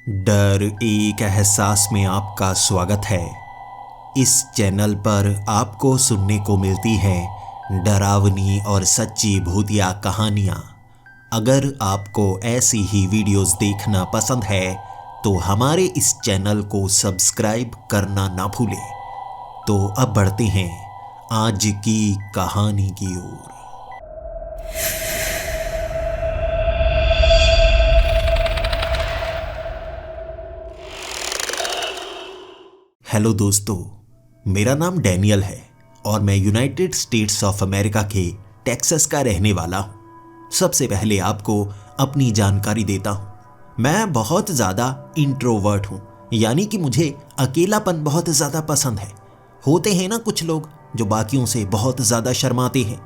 डर एक एहसास में आपका स्वागत है। इस चैनल पर आपको सुनने को मिलती हैं डरावनी और सच्ची भूतिया कहानियाँ। अगर आपको ऐसी ही वीडियोस देखना पसंद है तो हमारे इस चैनल को सब्सक्राइब करना ना भूलें। तो अब बढ़ते हैं आज की कहानी की ओर। हेलो दोस्तों, मेरा नाम डैनियल है और मैं यूनाइटेड स्टेट्स ऑफ अमेरिका के टेक्सास का रहने वाला हूँ। सबसे पहले आपको अपनी जानकारी देता हूँ। मैं बहुत ज़्यादा इंट्रोवर्ट हूँ, यानी कि मुझे अकेलापन बहुत ज़्यादा पसंद है। होते हैं ना कुछ लोग जो बाकियों से बहुत ज़्यादा शर्माते हैं।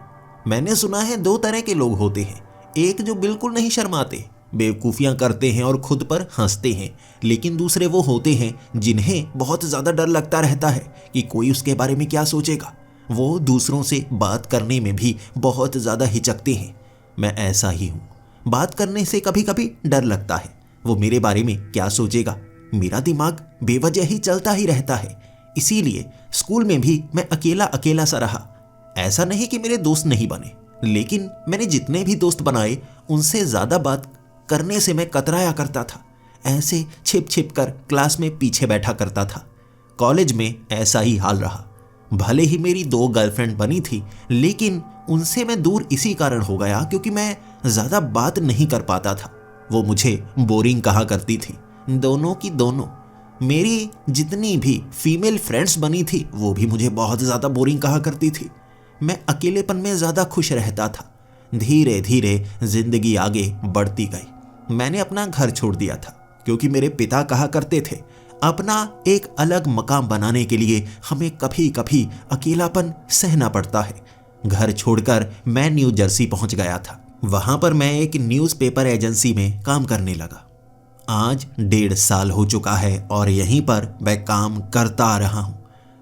मैंने सुना है दो तरह के लोग होते हैं, एक जो बिल्कुल नहीं शर्माते, बेवकूफ़ियाँ करते हैं और खुद पर हंसते हैं, लेकिन दूसरे वो होते हैं जिन्हें बहुत ज़्यादा डर लगता रहता है कि कोई उसके बारे में क्या सोचेगा। वो दूसरों से बात करने में भी बहुत ज़्यादा हिचकते हैं। मैं ऐसा ही हूँ। बात करने से कभी कभी डर लगता है, वो मेरे बारे में क्या सोचेगा। मेरा दिमाग बेवजह ही चलता ही रहता है। इसीलिए स्कूल में भी मैं अकेला अकेला सा रहा। ऐसा नहीं कि मेरे दोस्त नहीं बने, लेकिन मैंने जितने भी दोस्त बनाए उनसे ज़्यादा बात करने से मैं कतराया करता था। ऐसे छिप छिप कर क्लास में पीछे बैठा करता था। कॉलेज में ऐसा ही हाल रहा। भले ही मेरी 2 गर्लफ्रेंड बनी थी, लेकिन उनसे मैं दूर इसी कारण हो गया क्योंकि मैं ज़्यादा बात नहीं कर पाता था। वो मुझे बोरिंग कहा करती थी, दोनों की दोनों। मेरी जितनी भी फीमेल फ्रेंड्स बनी थी वो भी मुझे बहुत ज़्यादा बोरिंग कहा करती थी। मैं अकेलेपन में ज़्यादा खुश रहता था। धीरे धीरे जिंदगी आगे बढ़ती गई। मैंने अपना घर छोड़ दिया था क्योंकि मेरे पिता कहा करते थे अपना एक अलग मकाम बनाने के लिए हमें कभी कभी अकेलापन सहना पड़ता है। घर छोड़कर मैं न्यू जर्सी पहुंच गया था। वहां पर मैं एक न्यूज़पेपर एजेंसी में काम करने लगा। आज 1.5 साल हो चुका है और यहीं पर मैं काम करता आ रहा हूं।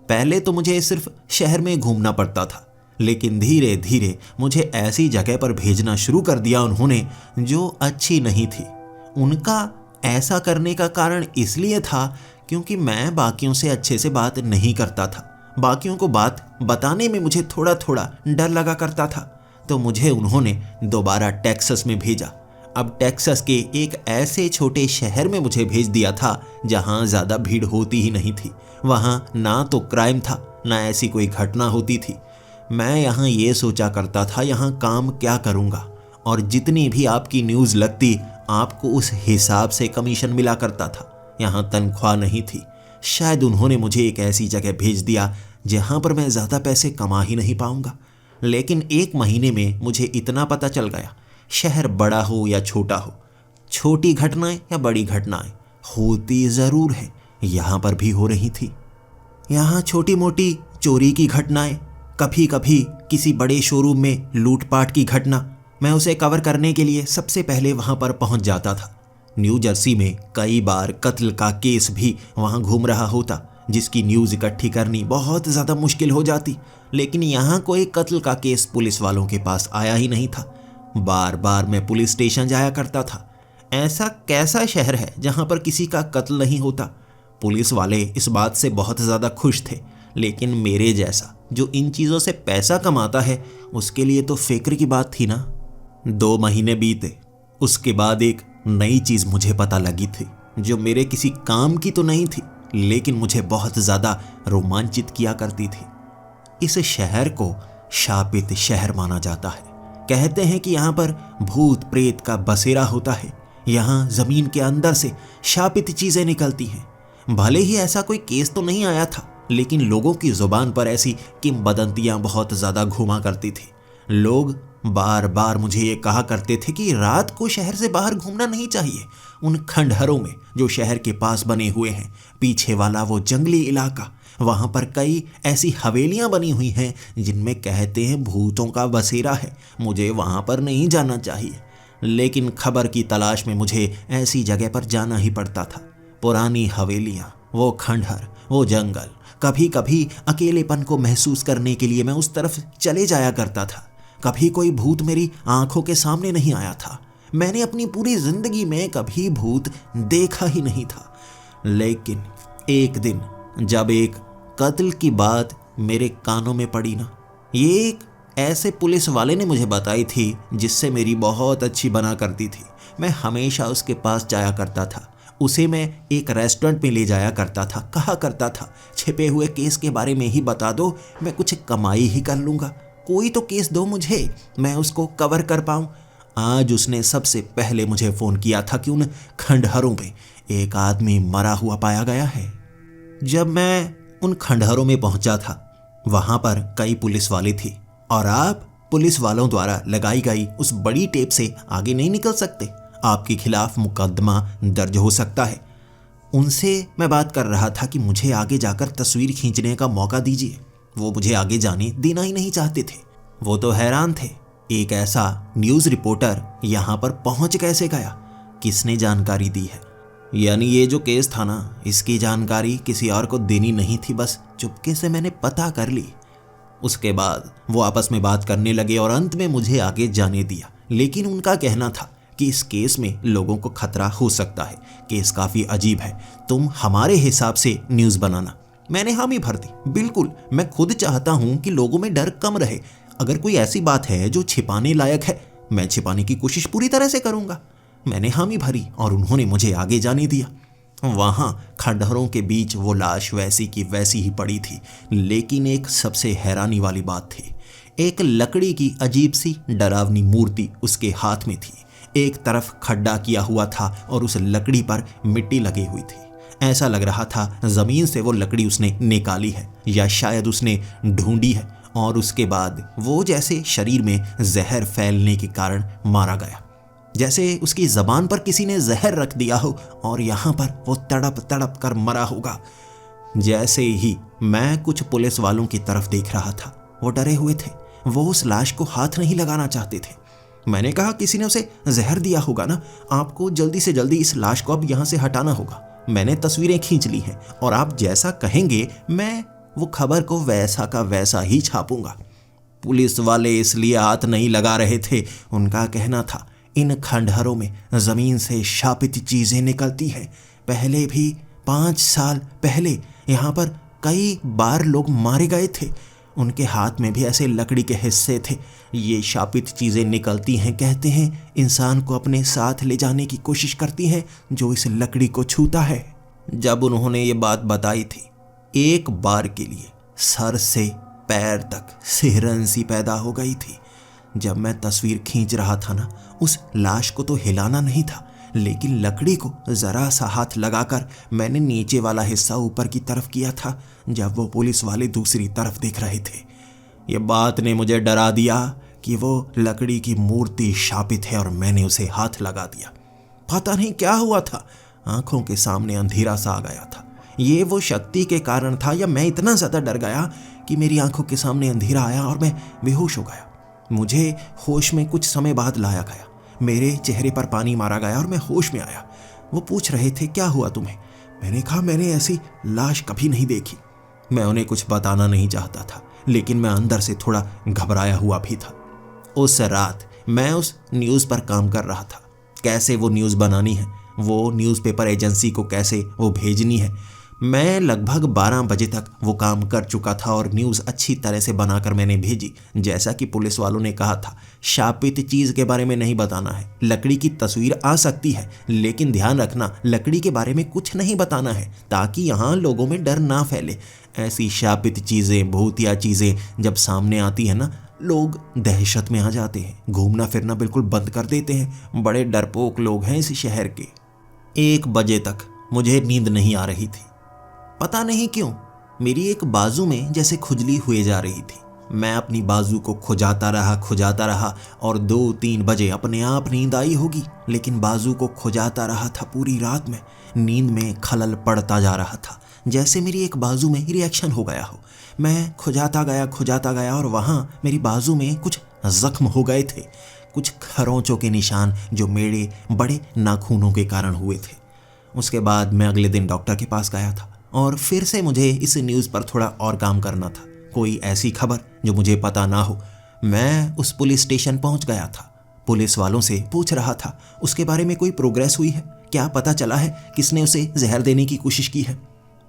पहले तो मुझे सिर्फ शहर में घूमना पड़ता था, लेकिन धीरे धीरे मुझे ऐसी जगह पर भेजना शुरू कर दिया उन्होंने जो अच्छी नहीं थी। उनका ऐसा करने का कारण इसलिए था क्योंकि मैं बाकियों से अच्छे से बात नहीं करता था। बाकियों को बात बताने में मुझे थोड़ा थोड़ा डर लगा करता था। तो मुझे उन्होंने दोबारा टेक्सास में भेजा। अब टेक्सास के एक ऐसे छोटे शहर में मुझे भेज दिया था जहां ज़्यादा भीड़ होती ही नहीं थी। वहां ना तो क्राइम था, ना ऐसी कोई घटना होती थी। मैं यहाँ ये सोचा करता था यहाँ काम क्या करूँगा, और जितनी भी आपकी न्यूज़ लगती आपको उस हिसाब से कमीशन मिला करता था। यहाँ तनख्वाह नहीं थी। शायद उन्होंने मुझे एक ऐसी जगह भेज दिया जहाँ पर मैं ज़्यादा पैसे कमा ही नहीं पाऊँगा। लेकिन 1 महीने में मुझे इतना पता चल गया, शहर बड़ा हो या छोटा हो, छोटी घटनाएं या बड़ी घटनाएं होती ज़रूर है। यहाँ पर भी हो रही थी। यहाँ छोटी मोटी चोरी की घटनाएं, कभी कभी किसी बड़े शोरूम में लूटपाट की घटना, मैं उसे कवर करने के लिए सबसे पहले वहां पर पहुंच जाता था। न्यू जर्सी में कई बार कत्ल का केस भी वहां घूम रहा होता, जिसकी न्यूज़ इकट्ठी करनी बहुत ज़्यादा मुश्किल हो जाती। लेकिन यहाँ कोई कत्ल का केस पुलिस वालों के पास आया ही नहीं था। बार बार मैं पुलिस स्टेशन जाया करता था। ऐसा कैसा शहर है जहाँ पर किसी का कत्ल नहीं होता? पुलिस वाले इस बात से बहुत ज़्यादा खुश थे, लेकिन मेरे जैसा जो इन चीज़ों से पैसा कमाता है उसके लिए तो फिक्र की बात थी ना। 2 महीने बीते। उसके बाद एक नई चीज़ मुझे पता लगी थी जो मेरे किसी काम की तो नहीं थी, लेकिन मुझे बहुत ज़्यादा रोमांचित किया करती थी। इस शहर को शापित शहर माना जाता है। कहते हैं कि यहाँ पर भूत प्रेत का बसेरा होता है। यहाँ ज़मीन के अंदर से शापित चीज़ें निकलती हैं। भले ही ऐसा कोई केस तो नहीं आया था, लेकिन लोगों की जुबान पर ऐसी किंवदंतियां बहुत ज़्यादा घुमा करती थी। लोग बार बार मुझे ये कहा करते थे कि रात को शहर से बाहर घूमना नहीं चाहिए। उन खंडहरों में जो शहर के पास बने हुए हैं, पीछे वाला वो जंगली इलाका, वहाँ पर कई ऐसी हवेलियाँ बनी हुई हैं जिनमें कहते हैं भूतों का बसेरा है। मुझे वहाँ पर नहीं जाना चाहिए, लेकिन खबर की तलाश में मुझे ऐसी जगह पर जाना ही पड़ता था। पुरानी हवेलियाँ, वो खंडहर, वो जंगल। कभी कभी अकेलेपन को महसूस करने के लिए मैं उस तरफ चले जाया करता था। कभी कोई भूत मेरी आंखों के सामने नहीं आया था। मैंने अपनी पूरी जिंदगी में कभी भूत देखा ही नहीं था। लेकिन एक दिन जब एक कत्ल की बात मेरे कानों में पड़ी ना, ये एक ऐसे पुलिस वाले ने मुझे बताई थी जिससे मेरी बहुत अच्छी बना करती थी। मैं हमेशा उसके पास जाया करता था, उसे मैं एक रेस्टोरेंट में ले जाया करता था, कहा करता था छिपे हुए केस के बारे में ही बता दो, मैं कुछ कमाई ही कर लूँगा, कोई तो केस दो मुझे, मैं उसको कवर कर पाऊँ। आज उसने सबसे पहले मुझे फ़ोन किया था कि उन खंडहरों में एक आदमी मरा हुआ पाया गया है। जब मैं उन खंडहरों में पहुंचा था, वहां पर कई पुलिस वाले थे और आप पुलिस वालों द्वारा लगाई गई उस बड़ी टेप से आगे नहीं निकल सकते, आपके खिलाफ मुकदमा दर्ज हो सकता है। उनसे मैं बात कर रहा था कि मुझे आगे जाकर तस्वीर खींचने का मौका दीजिए। वो मुझे आगे जाने देना ही नहीं चाहते थे। वो तो हैरान थे, एक ऐसा न्यूज़ रिपोर्टर यहाँ पर पहुँच कैसे गया, किसने जानकारी दी है। यानी ये जो केस था ना, इसकी जानकारी किसी और को देनी नहीं थी, बस चुपके से मैंने पता कर ली। उसके बाद वो आपस में बात करने लगे और अंत में मुझे आगे जाने दिया। लेकिन उनका कहना था कि इस केस में लोगों को खतरा हो सकता है, केस काफ़ी अजीब है, तुम हमारे हिसाब से न्यूज़ बनाना। मैंने हामी भर दी। बिल्कुल, मैं खुद चाहता हूँ कि लोगों में डर कम रहे। अगर कोई ऐसी बात है जो छिपाने लायक है, मैं छिपाने की कोशिश पूरी तरह से करूँगा। मैंने हामी भरी और उन्होंने मुझे आगे जाने दिया। वहाँ खंडहरों के बीच वो लाश वैसी की वैसी ही पड़ी थी, लेकिन एक सबसे हैरानी वाली बात थी, एक लकड़ी की अजीब सी डरावनी मूर्ति उसके हाथ में थी। एक तरफ खड्डा किया हुआ था और उस लकड़ी पर मिट्टी लगी हुई थी। ऐसा लग रहा था जमीन से वो लकड़ी उसने निकाली है या शायद उसने ढूंढी है और उसके बाद वो जैसे शरीर में जहर फैलने के कारण मारा गया, जैसे उसकी जबान पर किसी ने जहर रख दिया हो और यहाँ पर वो तड़प तड़प कर मरा होगा। जैसे ही मैं कुछ पुलिस वालों की तरफ देख रहा था, वो डरे हुए थे, वो उस लाश को हाथ नहीं लगाना चाहते थे। मैंने कहा किसी ने उसे जहर दिया होगा ना, आपको जल्दी से जल्दी इस लाश को अब यहाँ से हटाना होगा। मैंने तस्वीरें खींच ली हैं और आप जैसा कहेंगे मैं वो खबर को वैसा का वैसा ही छापूंगा। पुलिस वाले इसलिए हाथ नहीं लगा रहे थे, उनका कहना था इन खंडहरों में जमीन से शापित चीजें निकलती हैं। पहले भी 5 साल पहले यहाँ पर कई बार लोग मारे गए थे, उनके हाथ में भी ऐसे लकड़ी के हिस्से थे। ये शापित चीजें निकलती हैं, कहते हैं इंसान को अपने साथ ले जाने की कोशिश करती हैं जो इस लकड़ी को छूता है। जब उन्होंने ये बात बताई थी, एक बार के लिए सर से पैर तक सिहरन सी पैदा हो गई थी। जब मैं तस्वीर खींच रहा था ना, उस लाश को तो हिलाना नहीं था, लेकिन लकड़ी को जरा सा हाथ लगाकर मैंने नीचे वाला हिस्सा ऊपर की तरफ किया था, जब वो पुलिस वाले दूसरी तरफ देख रहे थे। ये बात ने मुझे डरा दिया कि वो लकड़ी की मूर्ति शापित है और मैंने उसे हाथ लगा दिया। पता नहीं क्या हुआ था, आंखों के सामने अंधेरा सा आ गया था। ये वो शक्ति के कारण था या मैं इतना ज़्यादा डर गया कि मेरी आंखों के सामने अंधेरा आया और मैं बेहोश हो गया। मुझे होश में कुछ समय बाद लाया गया, मेरे चेहरे पर पानी मारा गया और मैं होश में आया। वो पूछ रहे थे क्या हुआ तुम्हें। मैंने कहा मैंने ऐसी लाश कभी नहीं देखी। मैं उन्हें कुछ बताना नहीं चाहता था, लेकिन मैं अंदर से थोड़ा घबराया हुआ भी था। उस रात मैं उस न्यूज़ पर काम कर रहा था, कैसे वो न्यूज़ बनानी है, वो न्यूज़पेपर एजेंसी को कैसे वो भेजनी है। मैं लगभग 12 बजे तक वो काम कर चुका था और न्यूज़ अच्छी तरह से बनाकर मैंने भेजी। जैसा कि पुलिस वालों ने कहा था, शापित चीज़ के बारे में नहीं बताना है। लकड़ी की तस्वीर आ सकती है, लेकिन ध्यान रखना लकड़ी के बारे में कुछ नहीं बताना है, ताकि यहाँ लोगों में डर ना फैले। ऐसी शापित चीज़ें, भूतिया चीज़ें जब सामने आती है ना, लोग दहशत में आ जाते हैं, घूमना फिरना बिल्कुल बंद कर देते हैं। बड़े डरपोक लोग हैं इस शहर के। 1 बजे तक मुझे नींद नहीं आ रही थी। पता नहीं क्यों मेरी एक बाजू में जैसे खुजली हुए जा रही थी। मैं अपनी बाजू को खुजाता रहा और 2-3 बजे अपने आप नींद आई होगी, लेकिन बाजू को खुजाता रहा था पूरी रात में। नींद में खलल पड़ता जा रहा था, जैसे मेरी एक बाजू में रिएक्शन हो गया हो। मैं खुजाता गया और वहाँ मेरी बाजू में कुछ जख्म हो गए थे, कुछ खरोंचों के निशान जो मेरे बड़े नाखूनों के कारण हुए थे। उसके बाद मैं अगले दिन डॉक्टर के पास गया था और फिर से मुझे इस न्यूज़ पर थोड़ा और काम करना था, कोई ऐसी खबर जो मुझे पता ना हो। मैं उस पुलिस स्टेशन पहुंच गया था। पुलिस वालों से पूछ रहा था उसके बारे में कोई प्रोग्रेस हुई है, क्या पता चला है किसने उसे जहर देने की कोशिश की है।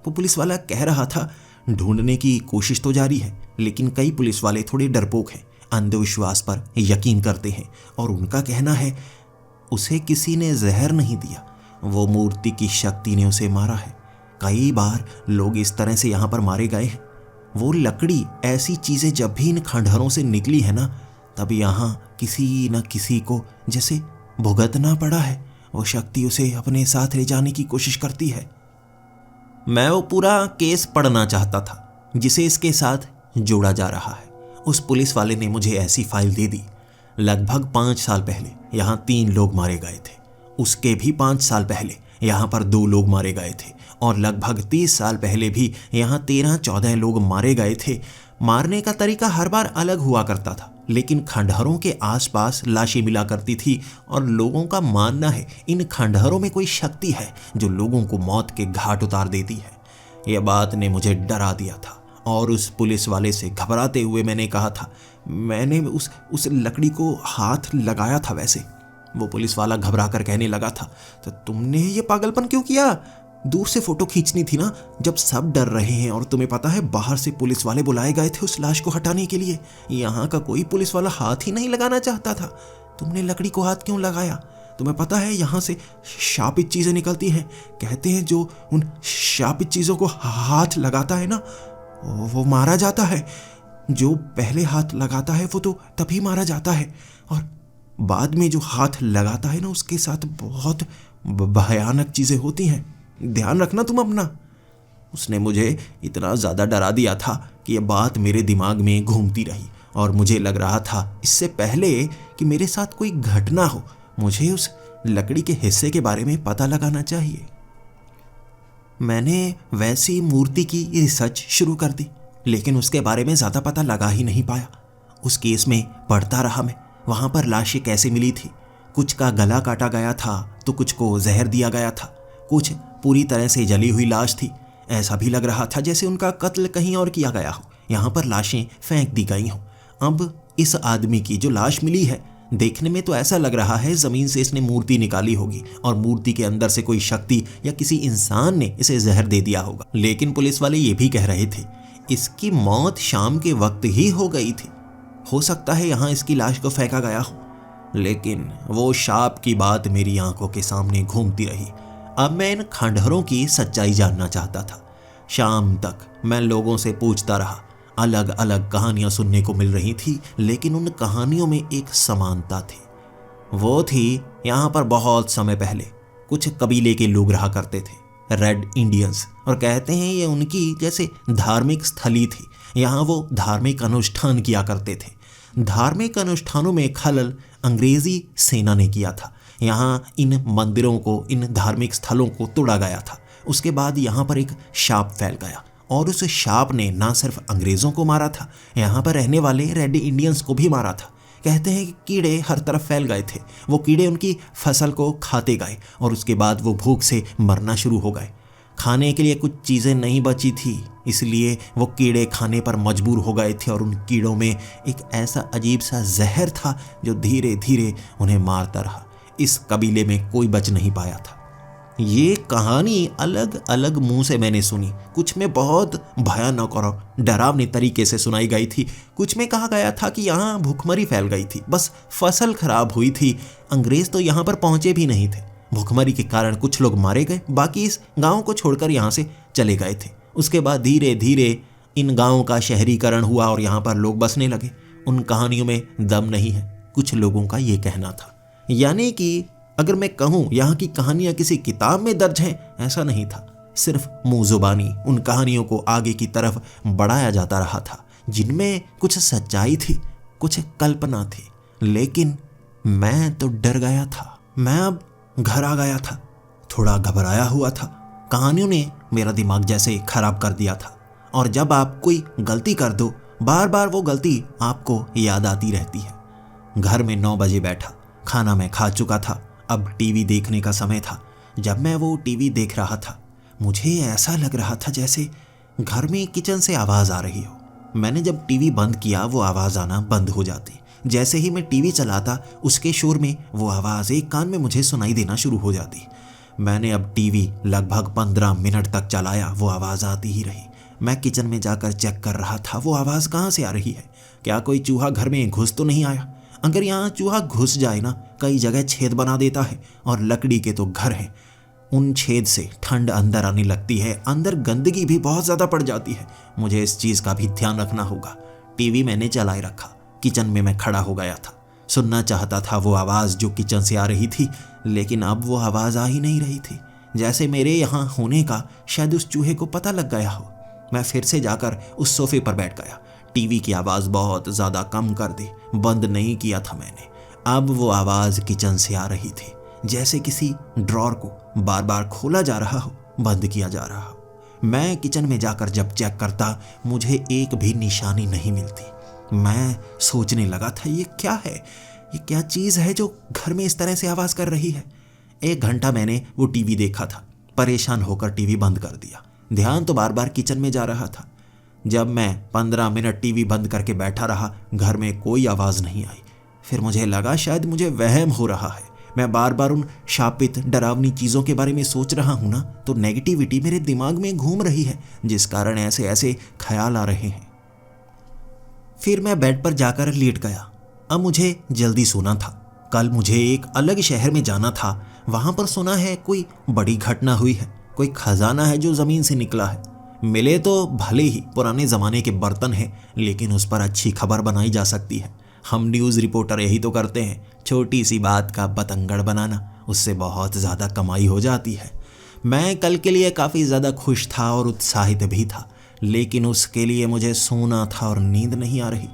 वो पुलिस वाला कह रहा था ढूंढने की कोशिश तो जारी है, लेकिन कई पुलिस वाले थोड़े डरपोक हैं, अंधविश्वास पर यकीन करते हैं और उनका कहना है उसे किसी ने जहर नहीं दिया, वो मूर्ति की शक्ति ने उसे मारा है। कई बार लोग इस तरह से यहाँ पर मारे गए हैं। वो लकड़ी, ऐसी चीजें जब भी इन खंडहरों से निकली है ना, तब यहाँ किसी न किसी को जैसे भुगतना पड़ा है। वो शक्ति उसे अपने साथ ले जाने की कोशिश करती है। मैं वो पूरा केस पढ़ना चाहता था जिसे इसके साथ जोड़ा जा रहा है। उस पुलिस वाले ने मुझे ऐसी फाइल दे दी। लगभग 5 साल पहले यहाँ 3 लोग मारे गए थे। उसके भी 5 साल पहले यहाँ पर 2 लोग मारे गए थे और लगभग 30 साल पहले भी यहाँ 13-14 लोग मारे गए थे। मारने का तरीका हर बार अलग हुआ करता था, लेकिन खंडहरों के आसपास लाशें मिला करती थी और लोगों का मानना है इन खंडहरों में कोई शक्ति है जो लोगों को मौत के घाट उतार देती है। यह बात ने मुझे डरा दिया था और उस पुलिस वाले से घबराते हुए मैंने कहा था मैंने उस लकड़ी को हाथ लगाया था। वैसे वो पुलिस वाला घबरा कर कहने लगा था तो तुमने ये पागलपन क्यों किया? दूर से फोटो खींचनी थी ना, जब सब डर रहे हैं। और तुम्हें पता है बाहर से पुलिस वाले बुलाए गए थे उस लाश को हटाने के लिए। यहाँ का कोई पुलिस वाला हाथ ही नहीं लगाना चाहता था। तुमने लकड़ी को हाथ क्यों लगाया? तुम्हें पता है यहाँ से शापित चीजें निकलती हैं। कहते हैं जो उन शापित चीजों को हाथ लगाता है ना, वो मारा जाता है। जो पहले हाथ लगाता है वो तो तभी मारा जाता है, और बाद में जो हाथ लगाता है ना उसके साथ बहुत भयानक चीजें होती हैं। ध्यान रखना तुम अपना। उसने मुझे इतना ज्यादा डरा दिया था कि यह बात मेरे दिमाग में घूमती रही और मुझे लग रहा था इससे पहले कि मेरे साथ कोई घटना हो, मुझे उस लकड़ी के हिस्से के बारे में पता लगाना चाहिए। मैंने वैसी मूर्ति की रिसर्च शुरू कर दी, लेकिन उसके बारे में ज्यादा पता लगा ही नहीं पाया। उस केस में पढ़ता रहा मैं। वहां पर लाशें कैसे मिली थी, कुछ का गला काटा गया था तो कुछ को जहर दिया गया था, कुछ पूरी तरह से जली हुई लाश थी। ऐसा भी लग रहा था जैसे उनका कत्ल कहीं और किया गया हो, यहाँ पर लाशें फेंक दी गई हों। अब इस आदमी की जो लाश मिली है, देखने में तो ऐसा लग रहा है जमीन से इसने मूर्ति निकाली होगी और मूर्ति के अंदर से कोई शक्ति या किसी इंसान ने इसे जहर दे दिया होगा। लेकिन पुलिस वाले ये भी कह रहे थे इसकी मौत शाम के वक्त ही हो गई थी। हो सकता है यहाँ इसकी लाश को फेंका गया हो, लेकिन वो शाप की बात मेरी आंखों के सामने घूमती रही। अब मैं इन खंडहरों की सच्चाई जानना चाहता था। शाम तक मैं लोगों से पूछता रहा। अलग अलग कहानियां सुनने को मिल रही थी, लेकिन उन कहानियों में एक समानता थी। वो थी यहाँ पर बहुत समय पहले कुछ कबीले के लोग रहा करते थे, रेड इंडियंस, और कहते हैं ये उनकी जैसे धार्मिक स्थली थी। यहाँ वो धार्मिक अनुष्ठान किया करते थे। धार्मिक अनुष्ठानों में खलल अंग्रेजी सेना ने किया था। यहाँ इन मंदिरों को, इन धार्मिक स्थलों को तोड़ा गया था। उसके बाद यहाँ पर एक शाप फैल गया और उस शाप ने ना सिर्फ अंग्रेज़ों को मारा था, यहाँ पर रहने वाले रेड इंडियंस को भी मारा था। कहते हैं कि कीड़े हर तरफ फैल गए थे। वो कीड़े उनकी फसल को खाते गए और उसके बाद वो भूख से मरना शुरू हो गए। खाने के लिए कुछ चीज़ें नहीं बची थी, इसलिए वो कीड़े खाने पर मजबूर हो गए थे और उन कीड़ों में एक ऐसा अजीब सा जहर था जो धीरे धीरे उन्हें मारता रहा। इस कबीले में कोई बच नहीं पाया था। ये कहानी अलग अलग मुंह से मैंने सुनी। कुछ में बहुत भयानक और डरावनी तरीके से सुनाई गई थी। कुछ में कहा गया था कि यहाँ भूखमरी फैल गई थी, बस फसल खराब हुई थी। अंग्रेज तो यहाँ पर पहुंचे भी नहीं थे। भूखमरी के कारण कुछ लोग मारे गए, बाकी इस गांव को छोड़कर यहाँ से चले गए थे। उसके बाद धीरे धीरे इन गाँवों का शहरीकरण हुआ और यहाँ पर लोग बसने लगे। उन कहानियों में दम नहीं है, कुछ लोगों का ये कहना था। यानी कि अगर मैं कहूँ यहाँ की कहानियाँ किसी किताब में दर्ज हैं, ऐसा नहीं था। सिर्फ मुँह जुबानी उन कहानियों को आगे की तरफ बढ़ाया जाता रहा था, जिनमें कुछ सच्चाई थी, कुछ कल्पना थी। लेकिन मैं तो डर गया था। मैं अब घर आ गया था, थोड़ा घबराया हुआ था। कहानियों ने मेरा दिमाग जैसे खराब कर दिया था, और जब आप कोई गलती कर दो, बार बार वो गलती आपको याद आती रहती है। घर में 9 बजे बैठा, खाना मैं खा चुका था। अब टीवी देखने का समय था। जब मैं वो टीवी देख रहा था, मुझे ऐसा लग रहा था जैसे घर में किचन से आवाज़ आ रही हो। मैंने जब टीवी बंद किया, वो आवाज़ आना बंद हो जाती। जैसे ही मैं टीवी चलाता उसके शोर में वो आवाज़ एक कान में मुझे सुनाई देना शुरू हो जाती। मैंने अब टीवी लगभग 15 मिनट तक चलाया, वो आवाज़ आती ही रही। मैं किचन में जाकर चेक कर रहा था वो आवाज़ कहाँ से आ रही है। क्या कोई चूहा घर में घुस तो नहीं आया? अगर यहाँ चूहा घुस जाए ना, कई जगह छेद बना देता है और लकड़ी के तो घर हैं, उन छेद से ठंड अंदर आने लगती है, अंदर गंदगी भी बहुत ज़्यादा पड़ जाती है। मुझे इस चीज़ का भी ध्यान रखना होगा। टीवी मैंने चलाए रखा, किचन में मैं खड़ा हो गया था। सुनना चाहता था वो आवाज़ जो किचन से आ रही थी, लेकिन अब वो आवाज़ आ ही नहीं रही थी। जैसे मेरे यहाँ होने का शायद उस चूहे को पता लग गया हो। मैं फिर से जाकर उस सोफे पर बैठ गया। टीवी की आवाज़ बहुत ज़्यादा कम कर दी, बंद नहीं किया था मैंने। अब वो आवाज़ किचन से आ रही थी, जैसे किसी ड्रॉर को बार बार खोला जा रहा हो, बंद किया जा रहा हो। मैं किचन में जाकर जब चेक करता, मुझे एक भी निशानी नहीं मिलती। मैं सोचने लगा था ये क्या है, ये क्या चीज़ है जो घर में इस तरह से आवाज़ कर रही है। 1 घंटा मैंने वो टीवी देखा था। परेशान होकर टीवी बंद कर दिया। ध्यान तो बार बार किचन में जा रहा था। जब मैं 15 मिनट टीवी बंद करके बैठा रहा, घर में कोई आवाज़ नहीं आई। फिर मुझे लगा शायद मुझे वहम हो रहा है। मैं बार बार उन शापित डरावनी चीज़ों के बारे में सोच रहा हूँ ना, तो नेगेटिविटी मेरे दिमाग में घूम रही है, जिस कारण ऐसे ऐसे ख्याल आ रहे हैं। फिर मैं बेड पर जाकर लेट गया। अब मुझे जल्दी सोना था। कल मुझे एक अलग शहर में जाना था। वहाँ पर सुना है कोई बड़ी घटना हुई है, कोई खजाना है जो ज़मीन से निकला है। मिले तो भले ही पुराने ज़माने के बर्तन हैं, लेकिन उस पर अच्छी खबर बनाई जा सकती है। हम न्यूज़ रिपोर्टर यही तो करते हैं, छोटी सी बात का बतंगड़ बनाना, उससे बहुत ज़्यादा कमाई हो जाती है। मैं कल के लिए काफ़ी ज़्यादा खुश था और उत्साहित भी था, लेकिन उसके लिए मुझे सोना था और नींद नहीं आ रही।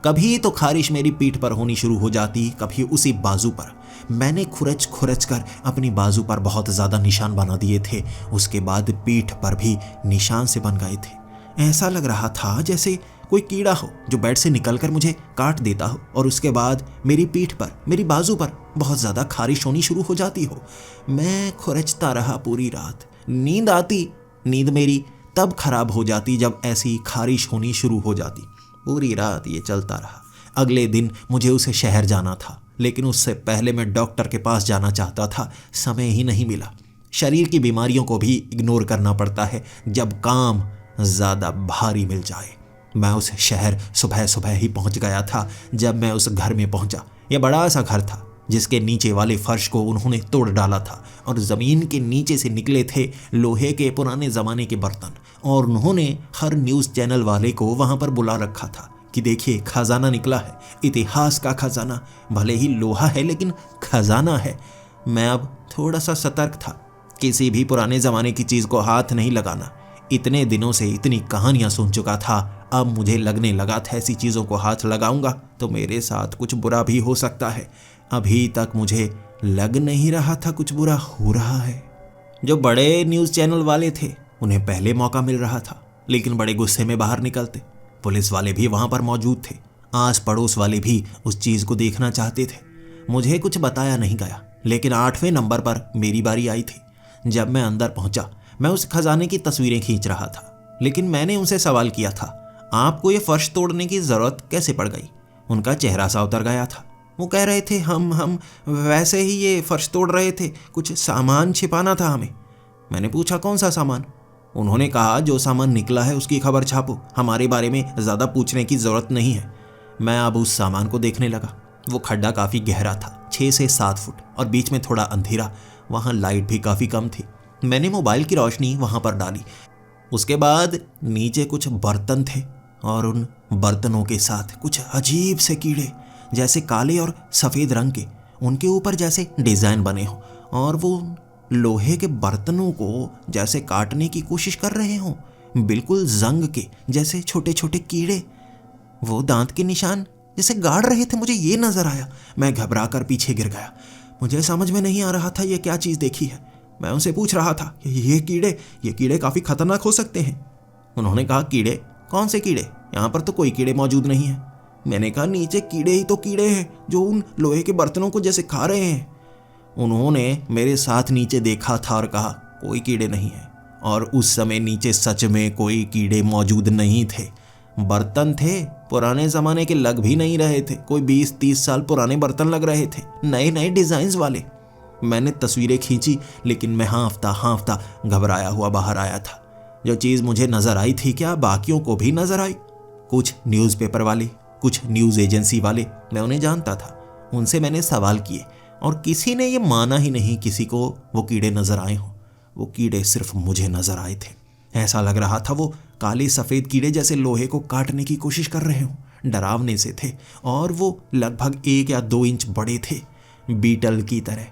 कभी तो खारिश मेरी पीठ पर होनी शुरू हो जाती, कभी उसी बाजू पर। मैंने खुरच खुरच कर अपनी बाजू पर बहुत ज़्यादा निशान बना दिए थे। उसके बाद पीठ पर भी निशान से बन गए थे। ऐसा लग रहा था जैसे कोई कीड़ा हो जो बेड से निकलकर मुझे काट देता हो, और उसके बाद मेरी पीठ पर, मेरी बाजू पर बहुत ज़्यादा खारिश होनी शुरू हो जाती हो। मैं खुरचता रहा पूरी रात। नींद आती, नींद मेरी तब खराब हो जाती जब ऐसी खारिश होनी शुरू हो जाती। पूरी रात ये चलता रहा। अगले दिन मुझे उसे शहर जाना था, लेकिन उससे पहले मैं डॉक्टर के पास जाना चाहता था। समय ही नहीं मिला। शरीर की बीमारियों को भी इग्नोर करना पड़ता है जब काम ज़्यादा भारी मिल जाए। मैं उस शहर सुबह सुबह ही पहुंच गया था। जब मैं उस घर में पहुंचा, यह बड़ा सा घर था जिसके नीचे वाले फर्श को उन्होंने तोड़ डाला था, और ज़मीन के नीचे से निकले थे लोहे के पुराने ज़माने के बर्तन। और उन्होंने हर न्यूज़ चैनल वाले को वहाँ पर बुला रखा था कि देखिए खजाना निकला है, इतिहास का खजाना। भले ही लोहा है लेकिन खजाना है। मैं अब थोड़ा सा सतर्क था, किसी भी पुराने ज़माने की चीज़ को हाथ नहीं लगाना। इतने दिनों से इतनी कहानियाँ सुन चुका था, अब मुझे लगने लगा था ऐसी चीज़ों को हाथ लगाऊंगा तो मेरे साथ कुछ बुरा भी हो सकता है। अभी तक मुझे लग नहीं रहा था कुछ बुरा हो रहा है। जो बड़े न्यूज़ चैनल वाले थे उन्हें पहले मौका मिल रहा था, लेकिन बड़े गुस्से में बाहर निकलते। पुलिस वाले भी वहाँ पर मौजूद थे। आस पड़ोस वाले भी उस चीज़ को देखना चाहते थे। मुझे कुछ बताया नहीं गया, लेकिन 8वें नंबर पर मेरी बारी आई थी। जब मैं अंदर पहुँचा, मैं उस खजाने की तस्वीरें खींच रहा था, लेकिन मैंने उनसे सवाल किया था, आपको ये फर्श तोड़ने की ज़रूरत कैसे पड़ गई? उनका चेहरा सा उतर गया था। वो कह रहे थे हम वैसे ही ये फर्श तोड़ रहे थे, कुछ सामान छिपाना था हमें। मैंने पूछा कौन सा सामान? उन्होंने कहा जो सामान निकला है उसकी खबर छापो, हमारे बारे में ज़्यादा पूछने की ज़रूरत नहीं है। मैं अब उस सामान को देखने लगा। वो खड्डा काफ़ी गहरा था, 6 से 7 फुट, और बीच में थोड़ा अंधेरा। वहाँ लाइट भी काफ़ी कम थी। मैंने मोबाइल की रोशनी वहाँ पर डाली। उसके बाद नीचे कुछ बर्तन थे, और उन बर्तनों के साथ कुछ अजीब से कीड़े, जैसे काले और सफ़ेद रंग के, उनके ऊपर जैसे डिज़ाइन बने हों, और वो लोहे के बर्तनों को जैसे काटने की कोशिश कर रहे हों, बिल्कुल जंग के जैसे छोटे छोटे कीड़े। वो दांत के निशान जैसे गाड़ रहे थे, मुझे ये नज़र आया। मैं घबरा कर पीछे गिर गया। मुझे समझ में नहीं आ रहा था ये क्या चीज़ देखी है। मैं उनसे पूछ रहा था ये कीड़े काफ़ी खतरनाक हो सकते हैं। उन्होंने कहा कीड़े? कौन से कीड़े? यहाँ पर तो कोई कीड़े मौजूद नहीं है। मैंने कहा नीचे कीड़े ही तो कीड़े हैं जो उन लोहे के बर्तनों को जैसे खा रहे हैं। उन्होंने मेरे साथ नीचे देखा था और कहा कोई कीड़े नहीं है। और उस समय नीचे सच में कोई कीड़े मौजूद नहीं थे। बर्तन थे पुराने ज़माने के लग भी नहीं रहे थे, कोई 20-30 साल पुराने बर्तन लग रहे थे, नए नए डिज़ाइंस वाले। मैंने तस्वीरें खींची, लेकिन मैं हाँफता घबराया हुआ बाहर आया था। जो चीज़ मुझे नज़र आई थी क्या बाकियों को भी नज़र आई? कुछ न्यूज़पेपर वाले, कुछ न्यूज़ एजेंसी वाले, मैं उन्हें जानता था। उनसे मैंने सवाल किए और किसी ने ये माना ही नहीं किसी को वो कीड़े नज़र आए हों। वो कीड़े सिर्फ मुझे नज़र आए थे। ऐसा लग रहा था वो काले सफ़ेद कीड़े जैसे लोहे को काटने की कोशिश कर रहे हों। डरावने से थे और वो लगभग 1 या 2 इंच बड़े थे, बीटल की तरह।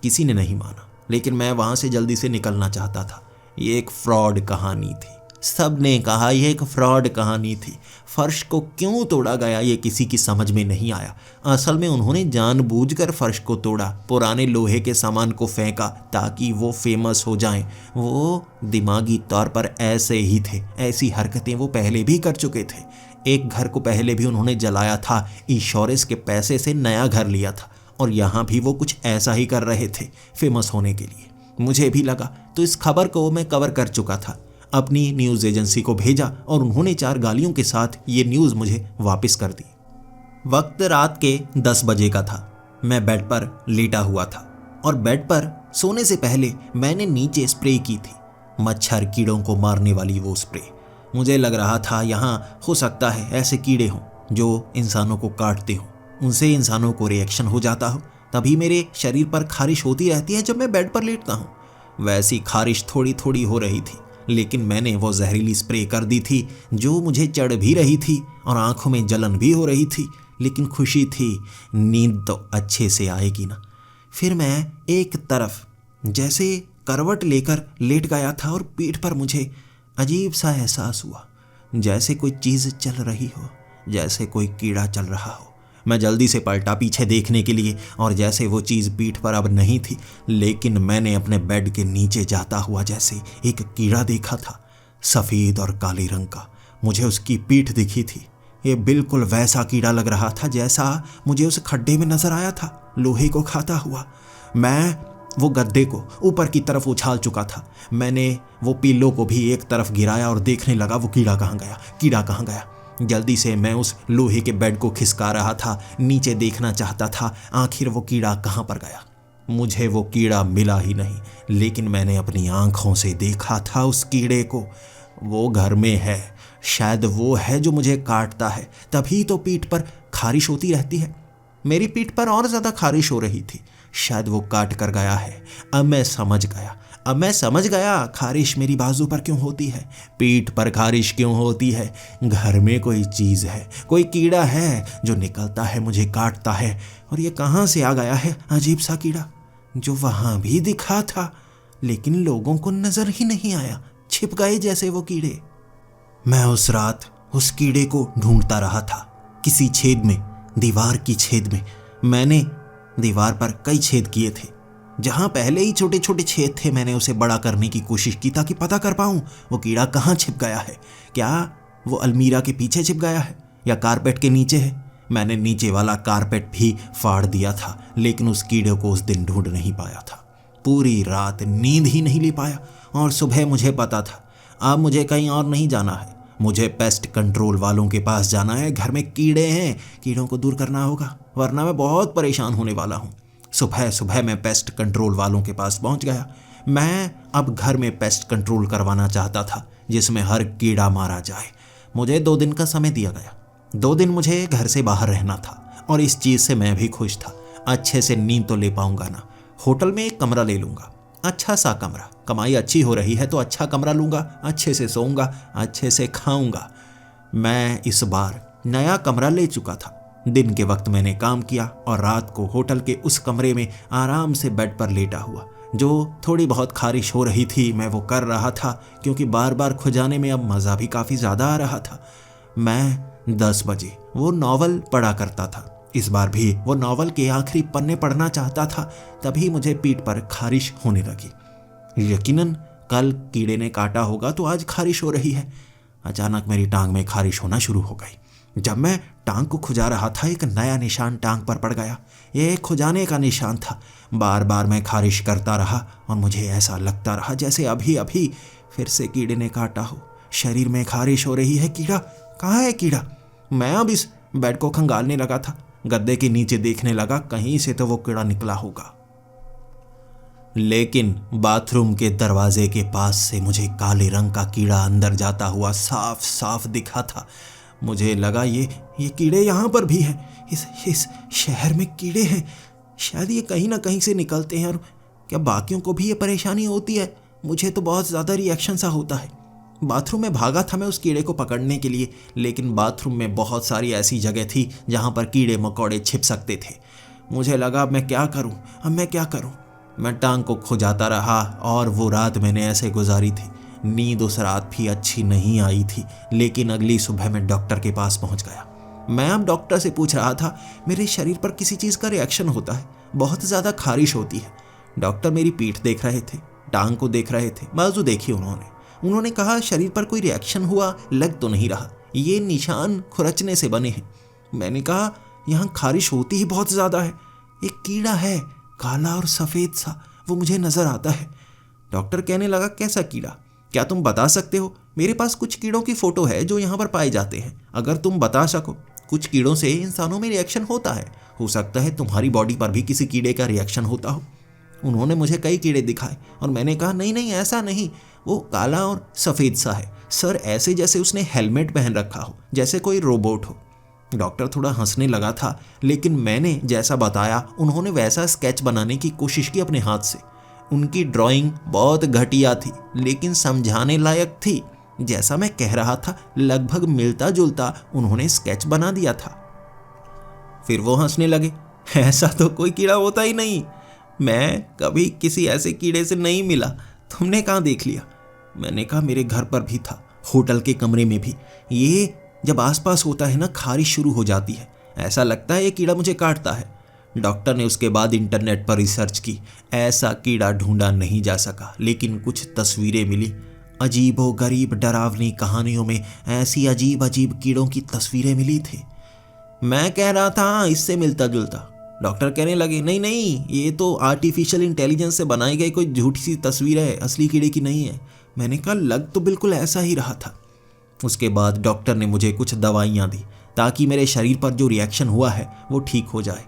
किसी ने नहीं माना, लेकिन मैं वहाँ से जल्दी से निकलना चाहता था। ये एक फ्रॉड कहानी थी। सब ने कहा यह एक फ्रॉड कहानी थी। फर्श को क्यों तोड़ा गया ये किसी की समझ में नहीं आया। असल में उन्होंने जानबूझकर फर्श को तोड़ा, पुराने लोहे के सामान को फेंका ताकि वो फेमस हो जाएं। वो दिमागी तौर पर ऐसे ही थे। ऐसी हरकतें वो पहले भी कर चुके थे। एक घर को पहले भी उन्होंने जलाया था, इंश्योरेंस के पैसे से नया घर लिया था, और यहाँ भी वो कुछ ऐसा ही कर रहे थे फेमस होने के लिए। मुझे भी लगा तो इस खबर को मैं कवर कर चुका था। अपनी न्यूज़ एजेंसी को भेजा और उन्होंने 4 गालियों के साथ ये न्यूज़ मुझे वापस कर दी। वक्त रात के 10 बजे का था। मैं बेड पर लेटा हुआ था और बेड पर सोने से पहले मैंने नीचे स्प्रे की थी, मच्छर कीड़ों को मारने वाली वो स्प्रे। मुझे लग रहा था यहाँ हो सकता है ऐसे कीड़े हों जो इंसानों को काटते हों, उनसे इंसानों को रिएक्शन हो जाता हो, तभी मेरे शरीर पर खारिश होती रहती है जब मैं बेड पर लेटता हूँ। वैसी खारिश थोड़ी थोड़ी हो रही थी, लेकिन मैंने वो जहरीली स्प्रे कर दी थी जो मुझे चढ़ भी रही थी और आंखों में जलन भी हो रही थी, लेकिन खुशी थी, नींद तो अच्छे से आएगी ना। फिर मैं एक तरफ जैसे करवट लेकर लेट गया था और पीठ पर मुझे अजीब सा एहसास हुआ, जैसे कोई चीज़ चल रही हो, जैसे कोई कीड़ा चल रहा हो। मैं जल्दी से पलटा पीछे देखने के लिए और जैसे वो चीज़ पीठ पर अब नहीं थी, लेकिन मैंने अपने बेड के नीचे जाता हुआ जैसे एक कीड़ा देखा था, सफ़ेद और काले रंग का। मुझे उसकी पीठ दिखी थी। ये बिल्कुल वैसा कीड़ा लग रहा था जैसा मुझे उस खड्डे में नज़र आया था, लोहे को खाता हुआ। मैं वो गद्दे को ऊपर की तरफ उछाल चुका था। मैंने वो पिल्लो को भी एक तरफ गिराया और देखने लगा वो कीड़ा कहाँ गया, कीड़ा कहाँ गया। जल्दी से मैं उस लोहे के बेड को खिसका रहा था, नीचे देखना चाहता था आखिर वो कीड़ा कहाँ पर गया। मुझे वो कीड़ा मिला ही नहीं, लेकिन मैंने अपनी आंखों से देखा था उस कीड़े को। वो घर में है, शायद वो है जो मुझे काटता है, तभी तो पीठ पर खारिश होती रहती है। मेरी पीठ पर और ज़्यादा खारिश हो रही थी, शायद वो काट कर गया है। अब मैं समझ गया खारिश मेरी बाजू पर क्यों होती है, पीठ पर खारिश क्यों होती है। घर में कोई चीज़ है, कोई कीड़ा है जो निकलता है, मुझे काटता है। और ये कहाँ से आ गया है अजीब सा कीड़ा जो वहाँ भी दिखा था, लेकिन लोगों को नज़र ही नहीं आया, छिप गए जैसे वो कीड़े। मैं उस रात उस कीड़े को ढूंढता रहा था, किसी छेद में, दीवार की छेद में। मैंने दीवार पर कई छेद किए थे, जहाँ पहले ही छोटे छोटे छेद थे। मैंने उसे बड़ा करने की कोशिश की ताकि पता कर पाऊँ वो कीड़ा कहाँ छिप गया है। क्या वो अलमीरा के पीछे छिप गया है या कारपेट के नीचे है। मैंने नीचे वाला कारपेट भी फाड़ दिया था, लेकिन उस कीड़े को उस दिन ढूंढ नहीं पाया था। पूरी रात नींद ही नहीं ले पाया और सुबह मुझे पता था अब मुझे कहीं और नहीं जाना है, मुझे पेस्ट कंट्रोल वालों के पास जाना है। घर में कीड़े हैं, कीड़ों को दूर करना होगा, वरना मैं बहुत परेशान होने वाला हूँ। सुबह सुबह मैं पेस्ट कंट्रोल वालों के पास पहुँच गया। मैं अब घर में पेस्ट कंट्रोल करवाना चाहता था जिसमें हर कीड़ा मारा जाए। मुझे 2 दिन का समय दिया गया। 2 दिन मुझे घर से बाहर रहना था और इस चीज़ से मैं भी खुश था। अच्छे से नींद तो ले पाऊंगा ना। होटल में एक कमरा ले लूँगा, अच्छा सा कमरा। कमाई अच्छी हो रही है तो अच्छा कमरा लूँगा, अच्छे से सोऊंगा, अच्छे से खाऊंगा। मैं इस बार नया कमरा ले चुका था। दिन के वक्त मैंने काम किया और रात को होटल के उस कमरे में आराम से बेड पर लेटा हुआ। जो थोड़ी बहुत खारिश हो रही थी मैं वो कर रहा था, क्योंकि बार बार खुजाने में अब मज़ा भी काफ़ी ज़्यादा आ रहा था। मैं 10 बजे वो नॉवल पढ़ा करता था। इस बार भी वो नॉवल के आखिरी पन्ने पढ़ना चाहता था, तभी मुझे पीठ पर खारिश होने लगी। यकीनन कल कीड़े ने काटा होगा तो आज खारिश हो रही है। अचानक मेरी टांग में खारिश होना शुरू हो गई। जब मैं टांग को खुजा रहा था एक नया निशान टांग पर पड़ गया। ये खुजाने का निशान था। बार बार मैं खारिश करता रहा और मुझे ऐसा लगता रहा जैसे अभी अभी फिर से कीड़े ने काटा हो। शरीर में खारिश हो रही है। कीड़ा कहाँ है? कीड़ा मैं अब इस बेड को खंगालने लगा था, गद्दे के नीचे देखने लगा, कहीं से तो वो कीड़ा निकला होगा। लेकिन बाथरूम के दरवाजे के पास से मुझे काले रंग का कीड़ा अंदर जाता हुआ साफ साफ दिखा था। मुझे लगा ये कीड़े यहाँ पर भी हैं, इस शहर में कीड़े हैं, शायद ये कहीं ना कहीं से निकलते हैं। और क्या बाकियों को भी ये परेशानी होती है? मुझे तो बहुत ज़्यादा रिएक्शन सा होता है। बाथरूम में भागा था मैं उस कीड़े को पकड़ने के लिए, लेकिन बाथरूम में बहुत सारी ऐसी जगह थी जहाँ पर कीड़े मकोड़े छिप सकते थे। मुझे लगा अब मैं क्या करूँ। मैं टांग को खुजाता रहा और वो रात मैंने ऐसे गुजारी थी। नींद उस रात भी अच्छी नहीं आई थी, लेकिन अगली सुबह मैं डॉक्टर के पास पहुंच गया। मैं अब डॉक्टर से पूछ रहा था, मेरे शरीर पर किसी चीज़ का रिएक्शन होता है, बहुत ज़्यादा खारिश होती है। डॉक्टर मेरी पीठ देख रहे थे, टांग को देख रहे थे, बाजू देखी उन्होंने कहा शरीर पर कोई रिएक्शन हुआ लग तो नहीं रहा, ये निशान खुरचने से बने हैं। मैंने कहा यहाँ खारिश होती ही बहुत ज़्यादा है, एक कीड़ा है काला और सफ़ेद सा, वो मुझे नज़र आता है। डॉक्टर कहने लगा कैसा कीड़ा, क्या तुम बता सकते हो? मेरे पास कुछ कीड़ों की फ़ोटो है जो यहाँ पर पाए जाते हैं, अगर तुम बता सको। कुछ कीड़ों से इंसानों में रिएक्शन होता है, हो सकता है तुम्हारी बॉडी पर भी किसी कीड़े का रिएक्शन होता हो। उन्होंने मुझे कई कीड़े दिखाए और मैंने कहा नहीं ऐसा नहीं, वो काला और सफ़ेद सा है सर, ऐसे जैसे उसने हेलमेट पहन रखा हो, जैसे कोई रोबोट हो। डॉक्टर थोड़ा हंसने लगा था, लेकिन मैंने जैसा बताया उन्होंने वैसा स्केच बनाने की कोशिश की अपने हाथ से। उनकी ड्राइंग बहुत घटिया थी, लेकिन समझाने लायक थी। जैसा मैं कह रहा था लगभग मिलता जुलता उन्होंने स्केच बना दिया था। फिर वो हंसने लगे, ऐसा तो कोई कीड़ा होता ही नहीं, मैं कभी किसी ऐसे कीड़े से नहीं मिला, तुमने कहाँ देख लिया? मैंने कहा मेरे घर पर भी था, होटल के कमरे में भी। ये जब आसपास होता है ना, खारिश शुरू हो जाती है, ऐसा लगता है ये कीड़ा मुझे काटता है। डॉक्टर ने उसके बाद इंटरनेट पर रिसर्च की, ऐसा कीड़ा ढूंढा नहीं जा सका, लेकिन कुछ तस्वीरें मिली। अजीबो गरीब डरावनी कहानियों में ऐसी अजीब अजीब कीड़ों की तस्वीरें मिली थी। मैं कह रहा था हाँ इससे मिलता जुलता। डॉक्टर कहने लगे नहीं, ये तो आर्टिफिशियल इंटेलिजेंस से बनाई गई कोई झूठी सी तस्वीर है, असली कीड़े की नहीं है। मैंने कहा लग तो बिल्कुल ऐसा ही रहा था। उसके बाद डॉक्टर ने मुझे कुछ दवाइयाँ दी ताकि मेरे शरीर पर जो रिएक्शन हुआ है वो ठीक हो जाए।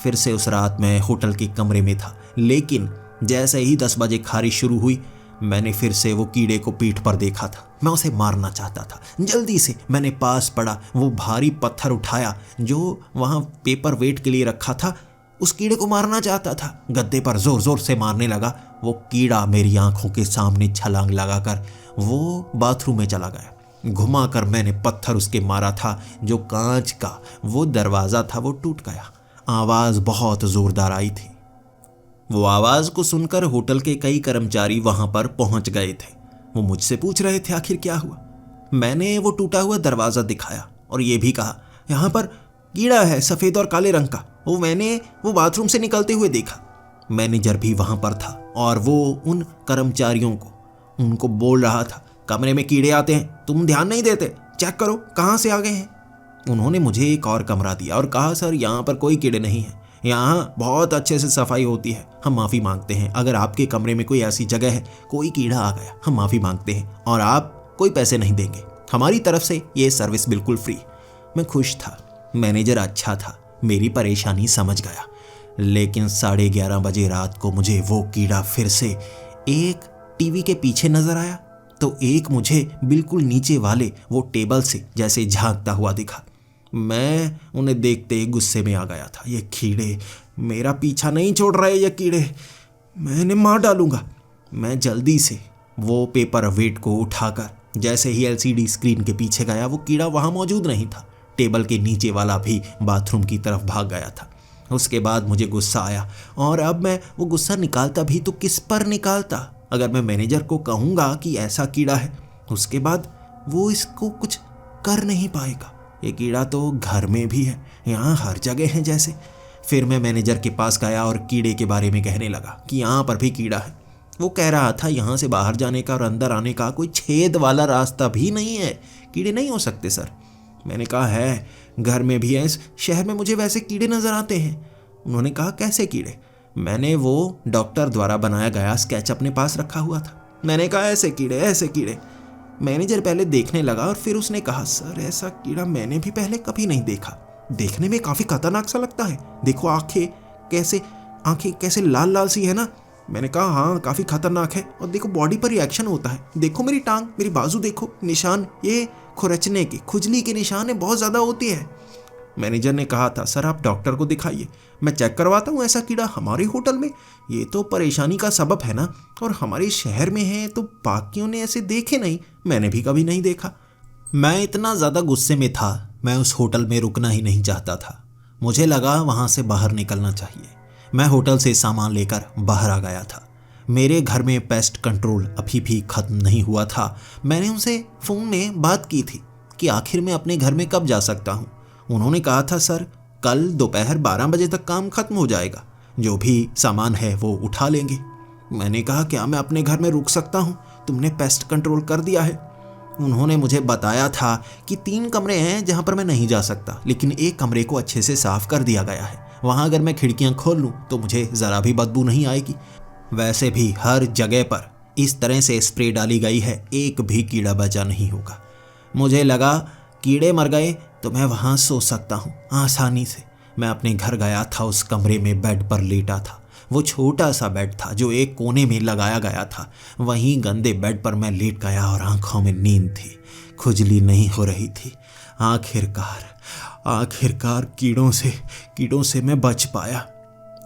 फिर से उस रात मैं होटल के कमरे में था, लेकिन जैसे ही 10 बजे खारिश शुरू हुई, मैंने फिर से वो कीड़े को पीठ पर देखा था। मैं उसे मारना चाहता था। जल्दी से मैंने पास पड़ा वो भारी पत्थर उठाया जो वहाँ पेपर वेट के लिए रखा था, उस कीड़े को मारना चाहता था। गद्दे पर जोर जोर से मारने लगा। वो कीड़ा मेरी आंखों के सामने छलांग लगाकर वो बाथरूम में चला गया। घुमाकर मैंने पत्थर उसके मारा था, जो कांच का वो दरवाज़ा था वो टूट गया। आवाज़ बहुत ज़ोरदार आई थी। वो आवाज़ को सुनकर होटल के कई कर्मचारी वहां पर पहुंच गए थे। वो मुझसे पूछ रहे थे आखिर क्या हुआ। मैंने वो टूटा हुआ दरवाज़ा दिखाया और ये भी कहा यहाँ पर कीड़ा है सफ़ेद और काले रंग का, मैंने वो बाथरूम से निकलते हुए देखा। मैनेजर भी वहां पर था और वो उन कर्मचारियों को उनको बोल रहा था कमरे में कीड़े आते हैं, तुम ध्यान नहीं देते, चेक करो कहाँ से आ गए हैं। उन्होंने मुझे एक और कमरा दिया और कहा सर यहाँ पर कोई कीड़े नहीं हैं, यहाँ बहुत अच्छे से सफाई होती है, हम माफ़ी मांगते हैं। अगर आपके कमरे में कोई ऐसी जगह है कोई कीड़ा आ गया, हम माफ़ी मांगते हैं और आप कोई पैसे नहीं देंगे, हमारी तरफ से ये सर्विस बिल्कुल फ्री। मैं खुश था, मैनेजर अच्छा था, मेरी परेशानी समझ गया। लेकिन 11:30 बजे रात को मुझे वो कीड़ा फिर से एक टीवी के पीछे नजर आया, तो एक मुझे बिल्कुल नीचे वाले वो टेबल से जैसे झांकता हुआ दिखा। मैं उन्हें देखते ही गुस्से में आ गया था। ये कीड़े मेरा पीछा नहीं छोड़ रहे, ये कीड़े मैं इन्हें मार डालूंगा। मैं जल्दी से वो पेपर वेट को उठाकर जैसे ही LCD स्क्रीन के पीछे गया, वो कीड़ा वहाँ मौजूद नहीं था। टेबल के नीचे वाला भी बाथरूम की तरफ भाग गया था। उसके बाद मुझे गुस्सा आया और अब मैं वो गुस्सा निकालता भी तो किस पर निकालता। अगर मैं मैनेजर को कहूँगा कि ऐसा कीड़ा है, उसके बाद वो इसको कुछ कर नहीं पाएगा। ये कीड़ा तो घर में भी है, यहाँ हर जगह है जैसे। फिर मैं मैनेजर के पास गया और कीड़े के बारे में कहने लगा कि यहाँ पर भी कीड़ा है। वो कह रहा था यहाँ से बाहर जाने का और अंदर आने का कोई छेद वाला रास्ता भी नहीं है, कीड़े नहीं हो सकते सर। मैंने कहा है, घर में भी है, इस शहर में मुझे वैसे कीड़े नज़र आते हैं। उन्होंने कहा कैसे कीड़े? मैंने वो डॉक्टर द्वारा बनाया गया स्केच अपने पास रखा हुआ था। मैंने कहा ऐसे कीड़े, ऐसे कीड़े। मैनेजर पहले देखने लगा और फिर उसने कहा, सर ऐसा कीड़ा मैंने भी पहले कभी नहीं देखा, देखने में काफ़ी खतरनाक सा लगता है, देखो आंखें कैसे लाल लाल सी है ना। मैंने कहा हाँ काफ़ी खतरनाक है, और देखो बॉडी पर रिएक्शन होता है, देखो मेरी टांग, मेरी बाजू देखो, निशान ये खुरचने के, खुजली के निशान है, बहुत ज़्यादा होती है। मैनेजर ने कहा था, सर आप डॉक्टर को दिखाइए, मैं चेक करवाता हूँ ऐसा कीड़ा हमारे होटल में, ये तो परेशानी का सबब है ना, और हमारे शहर में है तो बाकियों ने ऐसे देखे नहीं, मैंने भी कभी नहीं देखा। मैं इतना ज़्यादा गुस्से में था, मैं उस होटल में रुकना ही नहीं चाहता था। मुझे लगा वहाँ से बाहर निकलना चाहिए। मैं होटल से सामान लेकर बाहर आ गया था। मेरे घर में पेस्ट कंट्रोल अभी भी ख़त्म नहीं हुआ था। मैंने उनसे फ़ोन में बात की थी कि आखिर मैं अपने घर में कब जा सकता हूँ। उन्होंने कहा था, सर कल दोपहर 12 बजे तक काम ख़त्म हो जाएगा, जो भी सामान है वो उठा लेंगे। मैंने कहा, क्या मैं अपने घर में रुक सकता हूँ? तुमने पेस्ट कंट्रोल कर दिया है। उन्होंने मुझे बताया था कि 3 कमरे हैं जहाँ पर मैं नहीं जा सकता, लेकिन एक कमरे को अच्छे से साफ़ कर दिया गया है। वहाँ अगर मैं खिड़कियाँ खोल लूँ तो मुझे ज़रा भी बदबू नहीं आएगी। वैसे भी हर जगह पर इस तरह से स्प्रे डाली गई है, एक भी कीड़ा बचा नहीं होगा। मुझे लगा कीड़े मर गए तो मैं वहाँ सो सकता हूँ आसानी से। मैं अपने घर गया था, उस कमरे में बेड पर लेटा था। वो छोटा सा बेड था जो एक कोने में लगाया गया था। वहीं गंदे बेड पर मैं लेट गया और आंखों में नींद थी, खुजली नहीं हो रही थी। आखिरकार कीड़ों से मैं बच पाया।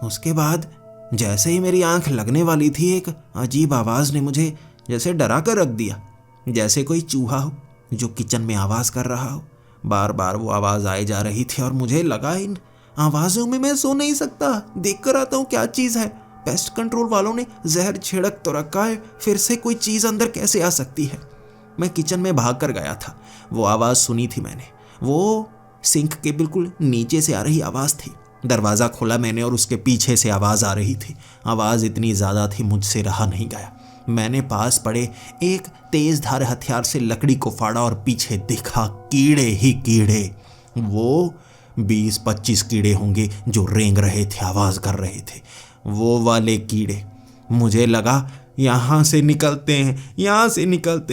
उसके बाद जैसे ही मेरी आंख लगने वाली थी, एक अजीब आवाज़ ने मुझे जैसे डरा कर रख दिया, जैसे कोई चूहा हो जो किचन में आवाज़ कर रहा हो। बार बार वो आवाज़ आई जा रही थी और मुझे लगा इन आवाज़ों में मैं सो नहीं सकता। देख कर आता हूँ क्या चीज़ है। पेस्ट कंट्रोल वालों ने जहर छिड़क तो रखा है, फिर से कोई चीज़ अंदर कैसे आ सकती है। मैं किचन में भाग कर गया था। वो आवाज़ सुनी थी मैंने, वो सिंक के बिल्कुल नीचे से आ रही आवाज़ थी। दरवाज़ा खोला मैंने और उसके पीछे से आवाज़ आ रही थी। आवाज़ इतनी ज़्यादा थी मुझसे रहा नहीं गया। मैंने पास पड़े एक तेज़ धार हथियार से लकड़ी को फाड़ा और पीछे देखा, कीड़े ही कीड़े। वो 20-25 कीड़े होंगे जो रेंग रहे थे, आवाज़ कर रहे थे, वो वाले कीड़े। मुझे लगा यहाँ से निकलते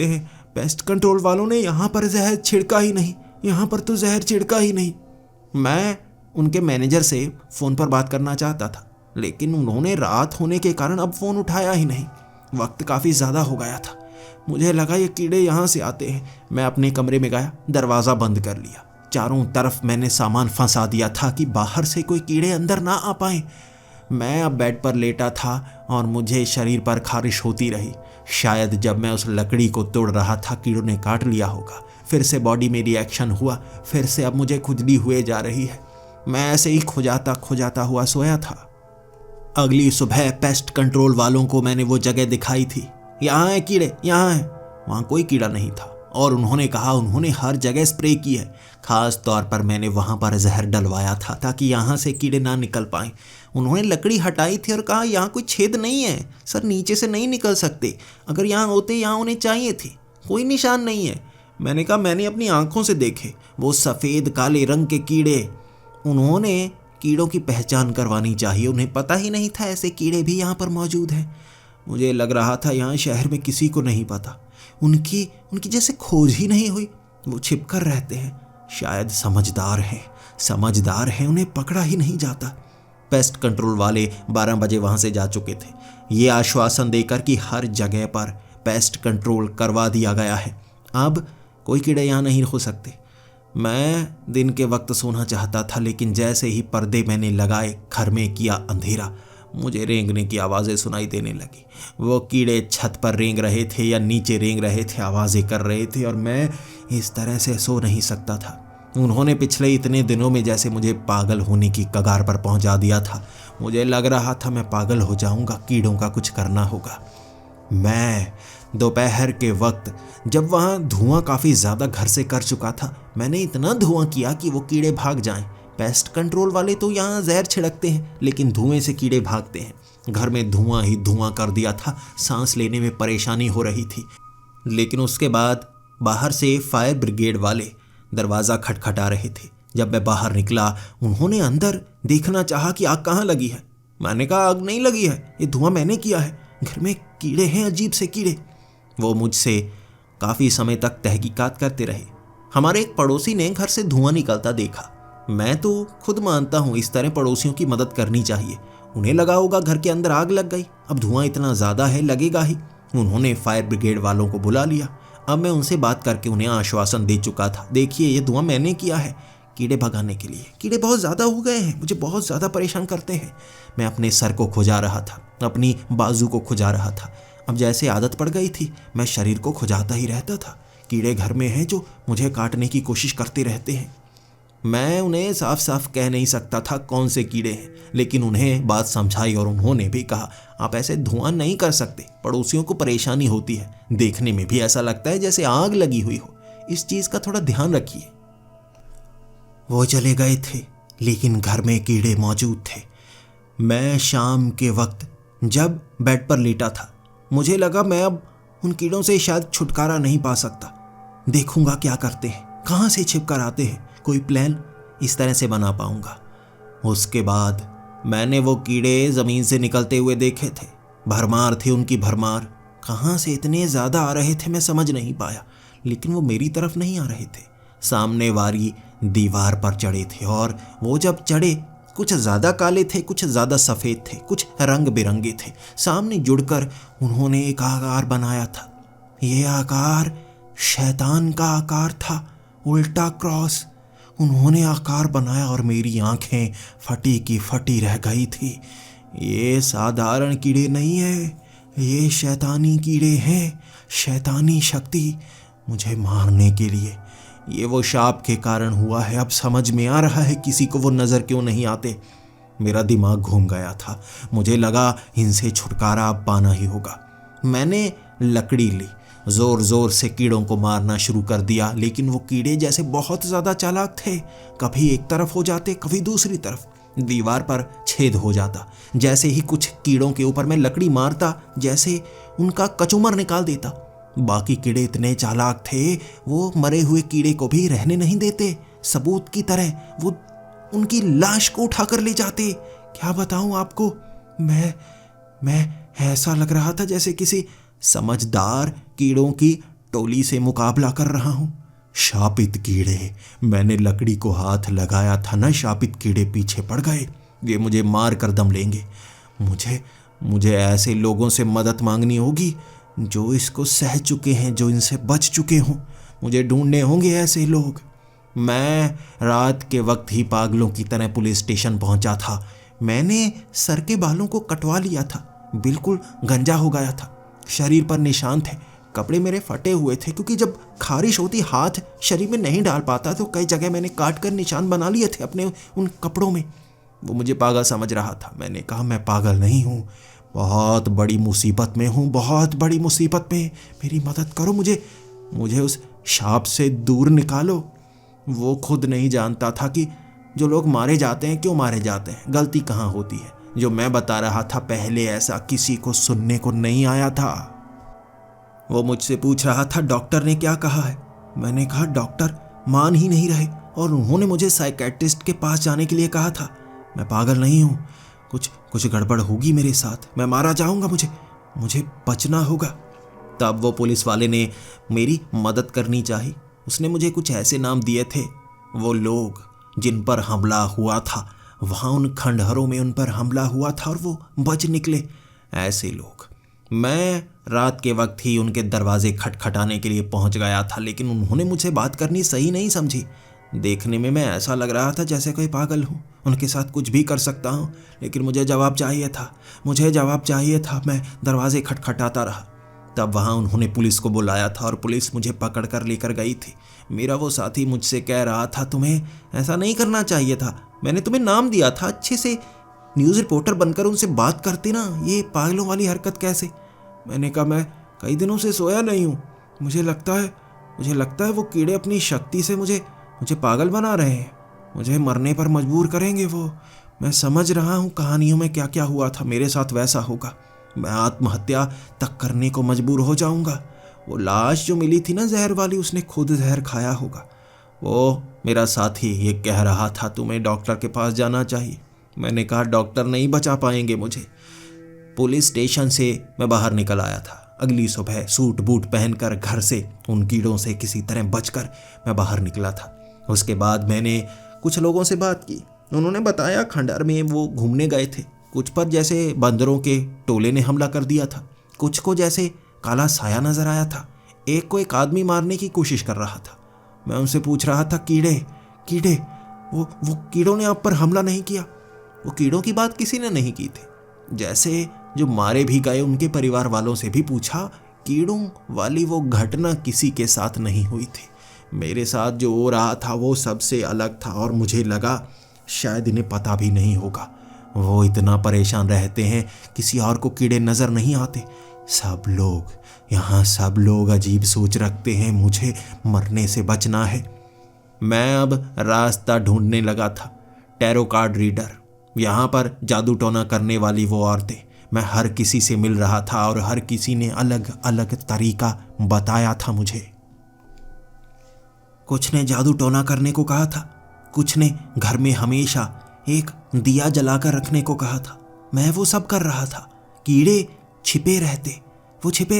हैं। पेस्ट कंट्रोल वालों ने यहाँ पर जहर छिड़का ही नहीं। मैं उनके मैनेजर से फ़ोन पर बात करना चाहता था, लेकिन उन्होंने रात होने के कारण अब फ़ोन उठाया ही नहीं। वक्त काफ़ी ज़्यादा हो गया था। मुझे लगा ये कीड़े यहाँ से आते हैं। मैं अपने कमरे में गया, दरवाज़ा बंद कर लिया। चारों तरफ मैंने सामान फंसा दिया था कि बाहर से कोई कीड़े अंदर ना आ पाए। मैं अब बेड पर लेटा था और मुझे शरीर पर खारिश होती रही। शायद जब मैं उस लकड़ी को तोड़ रहा था कीड़ों ने काट लिया होगा। फिर से बॉडी में रिएक्शन हुआ, फिर से अब मुझे खुजली हुए जा रही है। मैं ऐसे ही खुजाता हुआ सोया था। अगली सुबह पेस्ट कंट्रोल वालों को मैंने वो जगह दिखाई थी। यहाँ है कीड़े, यहाँ है। वहाँ कोई कीड़ा नहीं था और उन्होंने कहा उन्होंने हर जगह स्प्रे की है। ख़ास तौर पर मैंने वहाँ पर जहर डलवाया था ताकि यहाँ से कीड़े ना निकल पाएँ। उन्होंने लकड़ी हटाई थी और कहा यहाँ कोई छेद नहीं है सर, नीचे से नहीं निकल सकते, अगर यहाँ होते यहाँ होने चाहिए थे, कोई निशान नहीं है। मैंने कहा मैंने अपनी आंखों से देखे वो सफ़ेद काले रंग के कीड़े। उन्होंने कीड़ों की पहचान करवानी चाहिए, उन्हें पता ही नहीं था ऐसे कीड़े भी यहाँ पर मौजूद हैं। मुझे लग रहा था यहाँ शहर में किसी को नहीं पता, उनकी जैसे खोज ही नहीं हुई। वो छिप कर रहते हैं, शायद समझदार हैं, उन्हें पकड़ा ही नहीं जाता। पेस्ट कंट्रोल वाले 12 बजे वहाँ से जा चुके थे, ये आश्वासन देकर कि हर जगह पर पेस्ट कंट्रोल करवा दिया गया है, अब कोई कीड़े यहाँ नहीं हो सकते। मैं दिन के वक्त सोना चाहता था, लेकिन जैसे ही पर्दे मैंने लगाए घर में किया अंधेरा, मुझे रेंगने की आवाज़ें सुनाई देने लगी। वो कीड़े छत पर रेंग रहे थे या नीचे रेंग रहे थे, आवाज़ें कर रहे थे और मैं इस तरह से सो नहीं सकता था। उन्होंने पिछले इतने दिनों में जैसे मुझे पागल होने की कगार पर पहुंचा दिया था। मुझे लग रहा था मैं पागल हो जाऊंगा, कीड़ों का कुछ करना होगा। मैं दोपहर के वक्त जब वहाँ धुआं काफ़ी ज़्यादा घर से कर चुका था, मैंने इतना धुआं किया कि वो कीड़े भाग जाएं। पेस्ट कंट्रोल वाले तो यहाँ जहर छिड़कते हैं, लेकिन धुएं से कीड़े भागते हैं। घर में धुआं ही धुआं कर दिया था, सांस लेने में परेशानी हो रही थी। लेकिन उसके बाद बाहर से फायर ब्रिगेड वाले दरवाज़ा खटखटा रहे थे। जब मैं बाहर निकला, उन्होंने अंदर देखना चाहा कि आग कहाँ लगी है। मैंने कहा आग नहीं लगी है, ये धुआं मैंने किया है, घर में कीड़े हैं, अजीब से कीड़े। वो मुझसे काफ़ी समय तक तहकीकात करते रहे। हमारे एक पड़ोसी ने घर से धुआं निकलता देखा। मैं तो खुद मानता हूँ इस तरह पड़ोसियों की मदद करनी चाहिए। उन्हें लगा होगा घर के अंदर आग लग गई, अब धुआं इतना ज़्यादा है, लगेगा ही। उन्होंने फायर ब्रिगेड वालों को बुला लिया। अब मैं उनसे बात करके उन्हें आश्वासन दे चुका था, देखिए ये धुआं मैंने किया है कीड़े भगाने के लिए। कीड़े बहुत ज़्यादा हो गए हैं, मुझे बहुत ज़्यादा परेशान करते हैं। मैं अपने सर को खुजा रहा था, अपनी बाजू को खुजा रहा था। अब जैसे आदत पड़ गई थी, मैं शरीर को खुजाता ही रहता था। कीड़े घर में हैं जो मुझे काटने की कोशिश करते रहते हैं। मैं उन्हें साफ साफ कह नहीं सकता था कौन से कीड़े हैं, लेकिन उन्हें बात समझाई और उन्होंने भी कहा, आप ऐसे धुआं नहीं कर सकते, पड़ोसियों को परेशानी होती है, देखने में भी ऐसा लगता है जैसे आग लगी हुई हो, इस चीज़ का थोड़ा ध्यान रखिए। वो चले गए थे, लेकिन घर में कीड़े मौजूद थे। मैं शाम के वक्त जब बेड पर लेटा था, मुझे लगा मैं अब उन कीड़ों से शायद छुटकारा नहीं पा सकता। देखूंगा क्या करते हैं, कहाँ से छिप कर आते हैं, कोई प्लान इस तरह से बना पाऊंगा। उसके बाद मैंने वो कीड़े ज़मीन से निकलते हुए देखे थे। भरमार थी उनकी भरमार। कहाँ से इतने ज़्यादा आ रहे थे मैं समझ नहीं पाया, लेकिन वो मेरी तरफ नहीं आ रहे थे, सामने वाली दीवार पर चढ़े थे। और वो जब चढ़े, कुछ ज़्यादा काले थे, कुछ ज़्यादा सफ़ेद थे, कुछ रंग बिरंगे थे। सामने जुड़कर उन्होंने एक आकार बनाया था। ये आकार शैतान का आकार था, उल्टा क्रॉस। उन्होंने आकार बनाया और मेरी आंखें फटी की फटी रह गई थी। ये साधारण कीड़े नहीं है, ये शैतानी कीड़े हैं, शैतानी शक्ति मुझे मारने के लिए। ये वो शाप के कारण हुआ है। अब समझ में आ रहा है किसी को वो नज़र क्यों नहीं आते। मेरा दिमाग घूम गया था। मुझे लगा इनसे छुटकारा अब पाना ही होगा। मैंने लकड़ी ली, ज़ोर ज़ोर से कीड़ों को मारना शुरू कर दिया, लेकिन वो कीड़े जैसे बहुत ज़्यादा चालाक थे। कभी एक तरफ हो जाते, कभी दूसरी तरफ। दीवार पर छेद हो जाता। जैसे ही कुछ कीड़ों के ऊपर मैं लकड़ी मारता, जैसे उनका कचूमर निकाल देता। बाकी कीड़े इतने चालाक थे, वो मरे हुए कीड़े को भी रहने नहीं देते। सबूत की तरह वो उनकी लाश को उठाकर ले जाते। क्या बताऊं आपको, मैं ऐसा लग रहा था जैसे किसी समझदार कीड़ों की टोली से मुकाबला कर रहा हूं। शापित कीड़े, मैंने लकड़ी को हाथ लगाया था ना, शापित कीड़े पीछे पड़ गए। ये मुझे मार कर दम लेंगे। मुझे ऐसे लोगों से मदद मांगनी होगी जो इसको सह चुके हैं, जो इनसे बच चुके हों। मुझे ढूंढने होंगे ऐसे लोग। मैं रात के वक्त ही पागलों की तरह पुलिस स्टेशन पहुंचा था। मैंने सर के बालों को कटवा लिया था, बिल्कुल गंजा हो गया था। शरीर पर निशान थे, कपड़े मेरे फटे हुए थे, क्योंकि जब खारिश होती हाथ शरीर में नहीं डाल पाता, तो कई जगह मैंने काट कर निशान बना लिए थे अपने उन कपड़ों में। वो मुझे पागल समझ रहा था। मैंने कहा, मैं पागल नहीं हूँ, बहुत बड़ी मुसीबत में हूँ, बहुत बड़ी मुसीबत में। मेरी मदद करो, मुझे उस शाप से दूर निकालो। वो खुद नहीं जानता था कि जो लोग मारे जाते हैं क्यों मारे जाते हैं, गलती कहाँ होती है। जो मैं बता रहा था पहले, ऐसा किसी को सुनने को नहीं आया था। वो मुझसे पूछ रहा था, डॉक्टर ने क्या कहा है। मैंने कहा, डॉक्टर मान ही नहीं रहे और उन्होंने मुझे साइकेट्रिस्ट के पास जाने के लिए कहा था। मैं पागल नहीं हूँ, कुछ गड़बड़ होगी मेरे साथ, मैं मारा जाऊँगा, मुझे बचना होगा। तब वो पुलिस वाले ने मेरी मदद करनी चाहिए। उसने मुझे कुछ ऐसे नाम दिए थे, वो लोग जिन पर हमला हुआ था, वहाँ उन खंडहरों में उन पर हमला हुआ था और वो बच निकले। ऐसे लोग। मैं रात के वक्त ही उनके दरवाजे खटखटाने के लिए पहुंच गया था, लेकिन उन्होंने मुझसे बात करनी सही नहीं समझी। देखने में मैं ऐसा लग रहा था जैसे कोई पागल हूँ, उनके साथ कुछ भी कर सकता हूँ, लेकिन मुझे जवाब चाहिए था। मैं दरवाजे खटखटाता रहा। तब वहाँ उन्होंने पुलिस को बुलाया था और पुलिस मुझे पकड़ कर लेकर गई थी। मेरा वो साथी मुझसे कह रहा था, तुम्हें ऐसा नहीं करना चाहिए था, मैंने तुम्हें नाम दिया था, अच्छे से न्यूज़ रिपोर्टर बनकर उनसे बात करते ना, ये पागलों वाली हरकत कैसे। मैंने कहा, मैं कई दिनों से सोया नहीं हूँ, मुझे लगता है वो कीड़े अपनी शक्ति से मुझे पागल बना रहे हैं, मुझे मरने पर मजबूर करेंगे वो। मैं समझ रहा हूँ कहानियों में क्या क्या हुआ था, मेरे साथ वैसा होगा। मैं आत्महत्या तक करने को मजबूर हो जाऊंगा। वो लाश जो मिली थी ना जहर वाली, उसने खुद जहर खाया होगा। वो मेरा साथी ये कह रहा था, तुम्हें डॉक्टर के पास जाना चाहिए। मैंने कहा, डॉक्टर नहीं बचा पाएंगे मुझे। पुलिस स्टेशन से मैं बाहर निकल आया था। अगली सुबह सूट बूट पहनकर घर से उन कीड़ों से किसी तरह बचकर मैं बाहर निकला था। उसके बाद मैंने कुछ लोगों से बात की। उन्होंने बताया खंडहर में वो घूमने गए थे। कुछ पर जैसे बंदरों के टोले ने हमला कर दिया था, कुछ को जैसे काला साया नजर आया था, एक को एक आदमी मारने की कोशिश कर रहा था। मैं उनसे पूछ रहा था, कीड़े कीड़े वो कीड़ों ने आप पर हमला नहीं किया? वो कीड़ों की बात किसी ने नहीं की थी। जैसे जो मारे भी गए उनके परिवार वालों से भी पूछा, कीड़ों वाली वो घटना किसी के साथ नहीं हुई थी। मेरे साथ जो हो रहा था वो सबसे अलग था और मुझे लगा शायद इन्हें पता भी नहीं होगा। वो इतना परेशान रहते हैं, किसी और को कीड़े नजर नहीं आते। सब लोग अजीब सोच रखते हैं, मुझे मरने से बचना है। मैं अब रास्ता ढूंढने लगा था। टैरो कार्ड रीडर, यहाँ पर जादू टोना करने वाली वो औरतें, मैं हर किसी से मिल रहा था और हर किसी ने अलग अलग तरीका बताया था मुझे। कुछ ने जादू टोना करने को कहा था, कुछ ने घर में हमेशा एक दिया जलाकर रखने को कहा था। मैं वो सब कर रहा था। कीड़े छिपे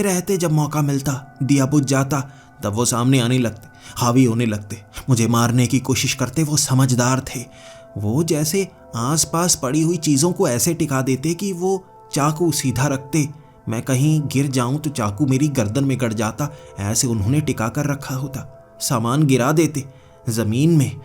रहते, जब मौका मिलता, दिया बुझ जाता, तब वो सामने आने लगते, हावी होने लगते, मुझे मारने की कोशिश करते। वो समझदार थे। वो जैसे आसपास पड़ी हुई चीज़ों को ऐसे टिका देते कि वो चाकू सीधा रखते, मैं कहीं गिर जाऊं तो चाकू मेरी गर्दन में गड़ जाता, ऐसे उन्होंने टिका कर रखा होता। सामान गिरा देते ज़मीन में,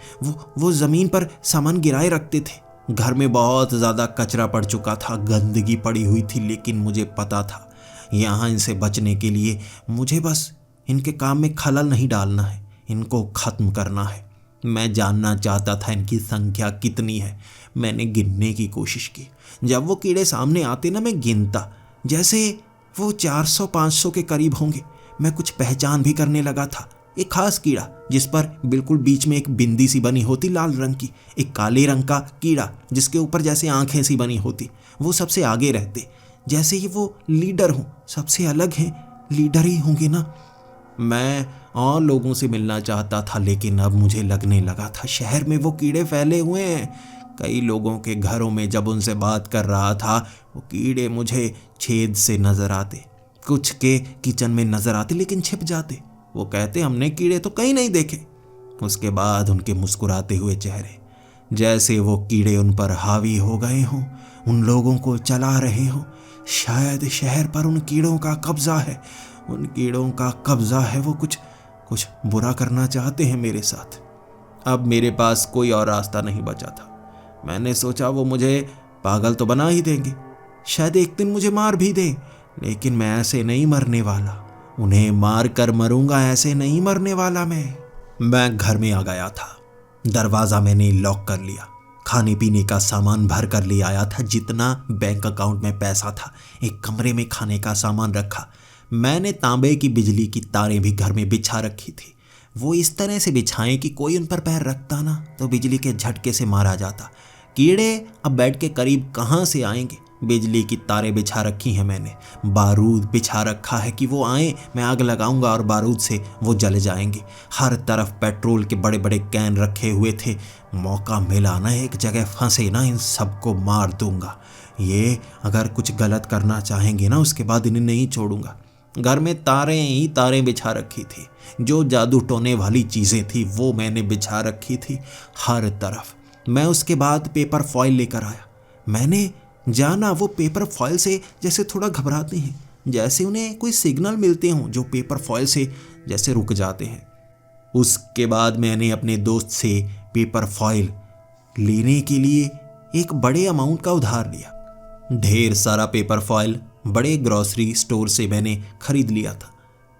वो ज़मीन पर सामान गिराए रखते थे। घर में बहुत ज़्यादा कचरा पड़ चुका था, गंदगी पड़ी हुई थी, लेकिन मुझे पता था यहाँ इनसे बचने के लिए मुझे बस इनके काम में खलल नहीं डालना है, इनको ख़त्म करना है। मैं जानना चाहता था इनकी संख्या कितनी है। मैंने गिनने की कोशिश की। जब वो कीड़े सामने आते ना, मैं गिनता, जैसे वो 400-500 के करीब होंगे। मैं कुछ पहचान भी करने लगा था। एक खास कीड़ा जिस पर बिल्कुल बीच में एक बिंदी सी बनी होती लाल रंग की, एक काले रंग का कीड़ा जिसके ऊपर जैसे आंखें सी बनी होती, वो सबसे आगे रहते, जैसे ही वो लीडर हों, सबसे अलग हैं, लीडर ही होंगे ना। मैं और लोगों से मिलना चाहता था, लेकिन अब मुझे लगने लगा था शहर में वो कीड़े फैले हुए हैं। कई लोगों के घरों में जब उनसे बात कर रहा था, वो कीड़े मुझे छेद से नजर आते, कुछ के किचन में नजर आते, लेकिन छिप जाते। वो कहते, हमने कीड़े तो कहीं नहीं देखे। उसके बाद उनके मुस्कुराते हुए चेहरे, जैसे वो कीड़े उन पर हावी हो गए हों, उन लोगों को चला रहे हों। शायद शहर पर उन कीड़ों का कब्जा है, वो कुछ बुरा करना चाहते हैं मेरे साथ। अब मेरे पास कोई और रास्ता नहीं बचा था। मैंने सोचा वो मुझे पागल तो बना ही देंगे, शायद एक दिन मुझे मार भी दें, लेकिन मैं ऐसे नहीं मरने वाला। उन्हें मार कर मरूंगा, ऐसे नहीं मरने वाला मैं घर में आ गया था। दरवाज़ा मैंने लॉक कर लिया। खाने पीने का सामान भर कर ले आया था, जितना बैंक अकाउंट में पैसा था। एक कमरे में खाने का सामान रखा। मैंने तांबे की बिजली की तारें भी घर में बिछा रखी थी। वो इस तरह से बिछाएं कि कोई उन पर पैर रखता ना तो बिजली के झटके से मारा जाता। कीड़े अब बेड के करीब कहाँ से आएंगे? बिजली की तारें बिछा रखी हैं मैंने, बारूद बिछा रखा है कि वो आए, मैं आग लगाऊंगा और बारूद से वो जल जाएंगे। हर तरफ पेट्रोल के बड़े बड़े कैन रखे हुए थे। मौका मिला ना, एक जगह फंसे ना, इन सबको मार दूंगा। ये अगर कुछ गलत करना चाहेंगे ना, उसके बाद इन्हें नहीं छोड़ूंगा। घर में तारें ही तारें बिछा रखी थी। जो जादू टोने वाली चीज़ें थी वो मैंने बिछा रखी थी हर तरफ। मैं उसके बाद पेपर फॉइल लेकर आया। मैंने जाना वो पेपर फॉइल से जैसे थोड़ा घबराते हैं, जैसे उन्हें कोई सिग्नल मिलते हों जो पेपर फॉइल से जैसे रुक जाते हैं। उसके बाद मैंने अपने दोस्त से पेपर फॉइल लेने के लिए एक बड़े अमाउंट का उधार लिया। ढेर सारा पेपर फॉइल बड़े ग्रॉसरी स्टोर से मैंने खरीद लिया था।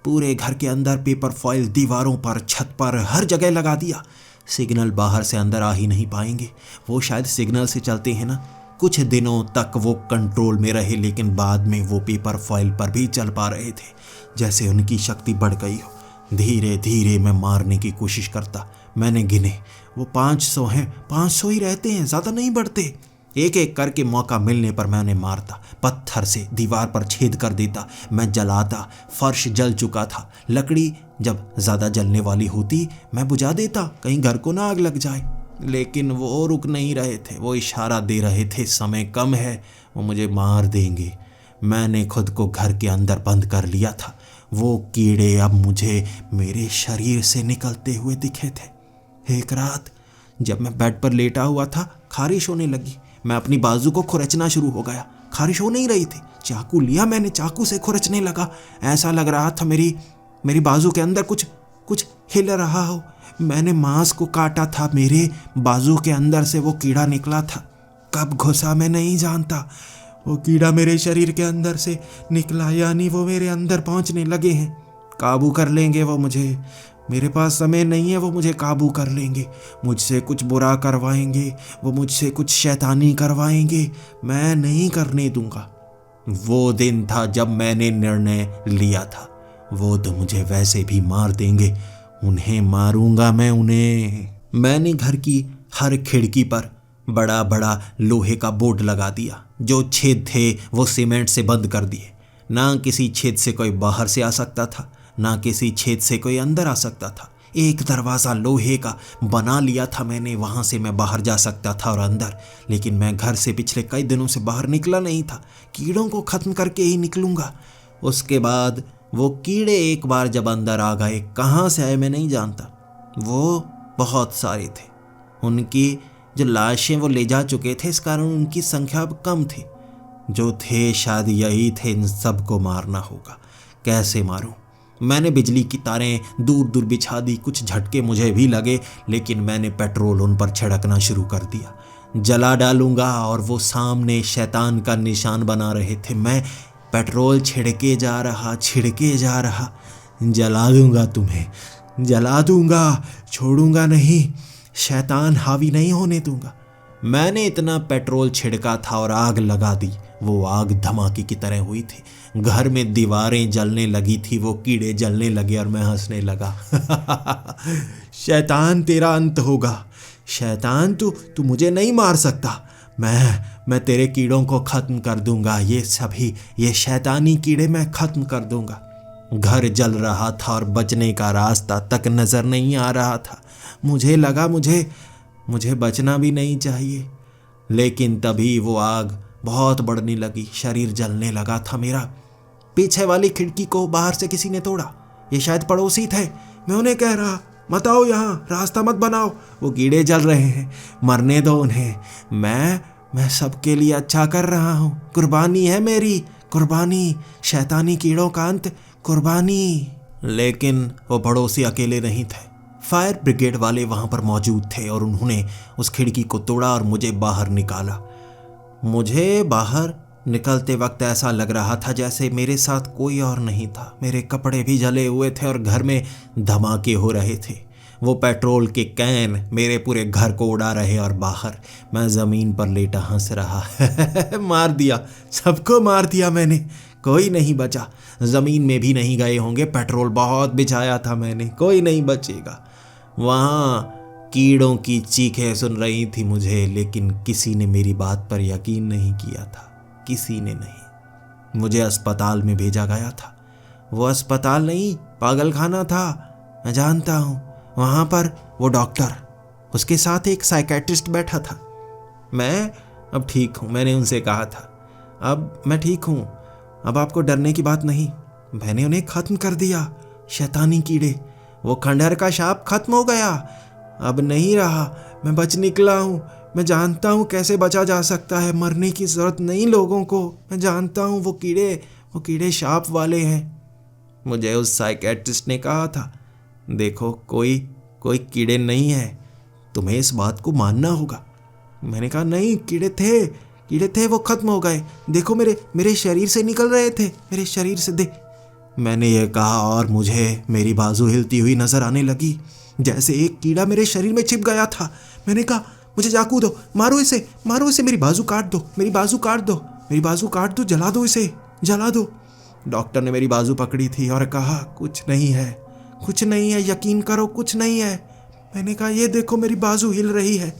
पूरे घर के अंदर पेपर फॉइल, दीवारों पर, छत पर, हर जगह लगा दिया। सिग्नल बाहर से अंदर आ ही नहीं पाएंगे। वो शायद सिग्नल से चलते हैं ना। कुछ दिनों तक वो कंट्रोल में रहे, लेकिन बाद में वो पेपर फॉइल पर भी चल पा रहे थे, जैसे उनकी शक्ति बढ़ गई हो। धीरे धीरे मैं मारने की कोशिश करता। मैंने गिने, वो 500 हैं। 500 ही रहते हैं, ज़्यादा नहीं बढ़ते। एक एक करके मौका मिलने पर मैं उन्हें मारता। पत्थर से दीवार पर छेद कर देता। मैं जलाता। फर्श जल चुका था। लकड़ी जब ज़्यादा जलने वाली होती मैं बुझा देता, कहीं घर को ना आग लग जाए। लेकिन वो रुक नहीं रहे थे। वो इशारा दे रहे थे, समय कम है, वो मुझे मार देंगे। मैंने खुद को घर के अंदर बंद कर लिया था। वो कीड़े अब मुझे मेरे शरीर से निकलते हुए दिखे थे। एक रात जब मैं बेड पर लेटा हुआ था, खारिश होने लगी। मैं अपनी बाजू को खुरचना शुरू हो गया। खारिश हो नहीं रही थी। चाकू लिया मैंने, चाकू से खुरचने लगा। ऐसा लग रहा था मेरी बाजू के अंदर कुछ हिल रहा हो। मैंने मांस को काटा था, मेरे बाजू के अंदर से वो कीड़ा निकला था। कब घुसा मैं नहीं जानता। वो कीड़ा मेरे शरीर के अंदर से निकला, यानी वो मेरे अंदर पहुंचने लगे हैं। काबू कर लेंगे वो मुझे। मेरे पास समय नहीं है, वो मुझे काबू कर लेंगे। मुझसे कुछ बुरा करवाएंगे, वो मुझसे कुछ शैतानी करवाएंगे। मैं नहीं करने दूंगा। वो दिन था जब मैंने निर्णय लिया था। वो तो मुझे वैसे भी मार देंगे, उन्हें मारूंगा मैं उन्हें। मैंने घर की हर खिड़की पर बड़ा बड़ा लोहे का बोर्ड लगा दिया। जो छेद थे वो सीमेंट से बंद कर दिए। ना किसी छेद से कोई बाहर से आ सकता था, ना किसी छेद से कोई अंदर आ सकता था। एक दरवाज़ा लोहे का बना लिया था मैंने, वहाँ से मैं बाहर जा सकता था और अंदर। लेकिन मैं घर से पिछले कई दिनों से बाहर निकला नहीं था। कीड़ों को ख़त्म करके ही निकलूँगा। उसके बाद वो कीड़े एक बार जब अंदर आ गए, कहाँ से आए मैं नहीं जानता। वो बहुत सारे थे। उनकी जो लाशें वो ले जा चुके थे, इस कारण उनकी संख्या अब कम थी। जो थे शायद यही थे, इन सबको मारना होगा। कैसे मारूं? मैंने बिजली की तारें दूर दूर बिछा दी। कुछ झटके मुझे भी लगे, लेकिन मैंने पेट्रोल उन पर छिड़कना शुरू कर दिया। जला डालूंगा, और वो सामने शैतान का निशान बना रहे थे। मैं पेट्रोल छिड़के जा रहा। जला दूंगा तुम्हें, जला दूंगा, छोड़ूंगा नहीं। शैतान हावी नहीं होने दूंगा। मैंने इतना पेट्रोल छिड़का था और आग लगा दी। वो आग धमाके की तरह हुई थी। घर में दीवारें जलने लगी थी, वो कीड़े जलने लगे और मैं हंसने लगा। शैतान तेरा अंत होगा। शैतान तू मुझे नहीं मार सकता। मैं तेरे कीड़ों को खत्म कर दूंगा। ये शैतानी कीड़े मैं खत्म कर दूंगा। घर जल रहा था और बचने का रास्ता तक नजर नहीं आ रहा था। मुझे लगा मुझे बचना भी नहीं चाहिए। लेकिन तभी वो आग बहुत बढ़ने लगी। शरीर जलने लगा था मेरा। पीछे वाली खिड़की को बाहर से किसी ने तोड़ा। ये शायद पड़ोसी थे। मैं उन्हें कह रहा, मत आओ यहाँ, रास्ता मत बनाओ। वो कीड़े जल रहे हैं, मरने दो उन्हें। मैं सबके लिए अच्छा कर रहा हूँ। कुर्बानी है मेरी, कुर्बानी। शैतानी कीड़ों का अंत, कुर्बानी। लेकिन वो पड़ोसी अकेले नहीं थे। फायर ब्रिगेड वाले वहां पर मौजूद थे और उन्होंने उस खिड़की को तोड़ा और मुझे बाहर निकाला। मुझे बाहर निकलते वक्त ऐसा लग रहा था जैसे मेरे साथ कोई और नहीं था। मेरे कपड़े भी जले हुए थे और घर में धमाके हो रहे थे। वो पेट्रोल के कैन मेरे पूरे घर को उड़ा रहे और बाहर मैं ज़मीन पर लेटा हंस रहा। मार दिया, सबको मार दिया मैंने। कोई नहीं बचा। ज़मीन में भी नहीं गए होंगे। पेट्रोल बहुत बिछाया था मैंने, कोई नहीं बचेगा। वहाँ कीड़ों की चीखें सुन रही थी मुझे, लेकिन किसी ने मेरी बात पर यकीन नहीं किया था। किसी ने नहीं। मुझे अस्पताल में भेजा गया था। वो अस्पताल नहीं, पागलखाना था। मैं जानता हूँ। वहाँ पर वो डॉक्टर, उसके साथ एक साइकेट्रिस्ट बैठा था। मैं अब ठीक हूँ, मैंने उनसे कहा था। अब मैं ठीक हूँ, अब आपको डरने की बात नहीं। मैंने उन्हें खत्म कर दिया। शैतानी कीड़े, वो खंडहर का शाप खत्म हो गया। अब नहीं रहा। मैं बच निकला हूँ। मैं जानता हूँ कैसे बचा जा सकता है। मरने की जरूरत नहीं लोगों को। मैं जानता हूँ वो कीड़े शाप वाले हैं। मुझे उस साइकेट्रिस्ट ने कहा था, देखो कोई कीड़े नहीं है, तुम्हें इस बात को मानना होगा। मैंने कहा नहीं, कीड़े थे, वो खत्म हो गए। देखो मेरे शरीर से निकल रहे थे, मेरे शरीर से दे। मैंने ये कहा और मुझे मेरी बाजू हिलती हुई नजर आने लगी, जैसे एक कीड़ा मेरे शरीर में छिप गया था। मैंने कहा मुझे चाकू दो, मारो इसे, मेरी बाजू काट दो, जला दो इसे, जला दो। डॉक्टर ने मेरी बाजू पकड़ी थी और कहा कुछ नहीं है, यकीन करो कुछ नहीं है। मैंने कहा ये देखो मेरी बाजू हिल रही है।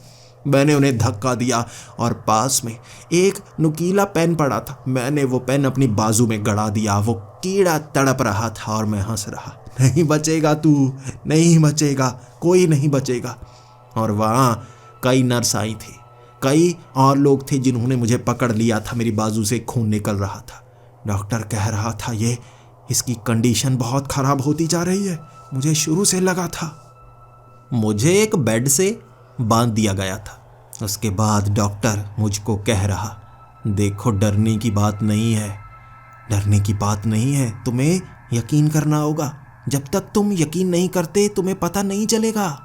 मैंने उन्हें धक्का दिया और पास में एक नुकीला पेन पड़ा था। मैंने वो पेन अपनी बाजू में गड़ा दिया। वो कीड़ा तड़प रहा था और मैं हंस रहा। नहीं बचेगा तू, नहीं बचेगा, कोई नहीं बचेगा। और वहाँ कई नर्स आई थी, कई और लोग थे जिन्होंने मुझे पकड़ लिया था। मेरी बाजू से खून निकल रहा था। डॉक्टर कह रहा था ये इसकी कंडीशन बहुत खराब होती जा रही है, मुझे शुरू से लगा था। मुझे एक बेड से बांध दिया गया था। उसके बाद डॉक्टर मुझको कह रहा, देखो डरने की बात नहीं है, डरने की बात नहीं है, तुम्हें यकीन करना होगा। जब तक तुम यकीन नहीं करते तुम्हें पता नहीं चलेगा।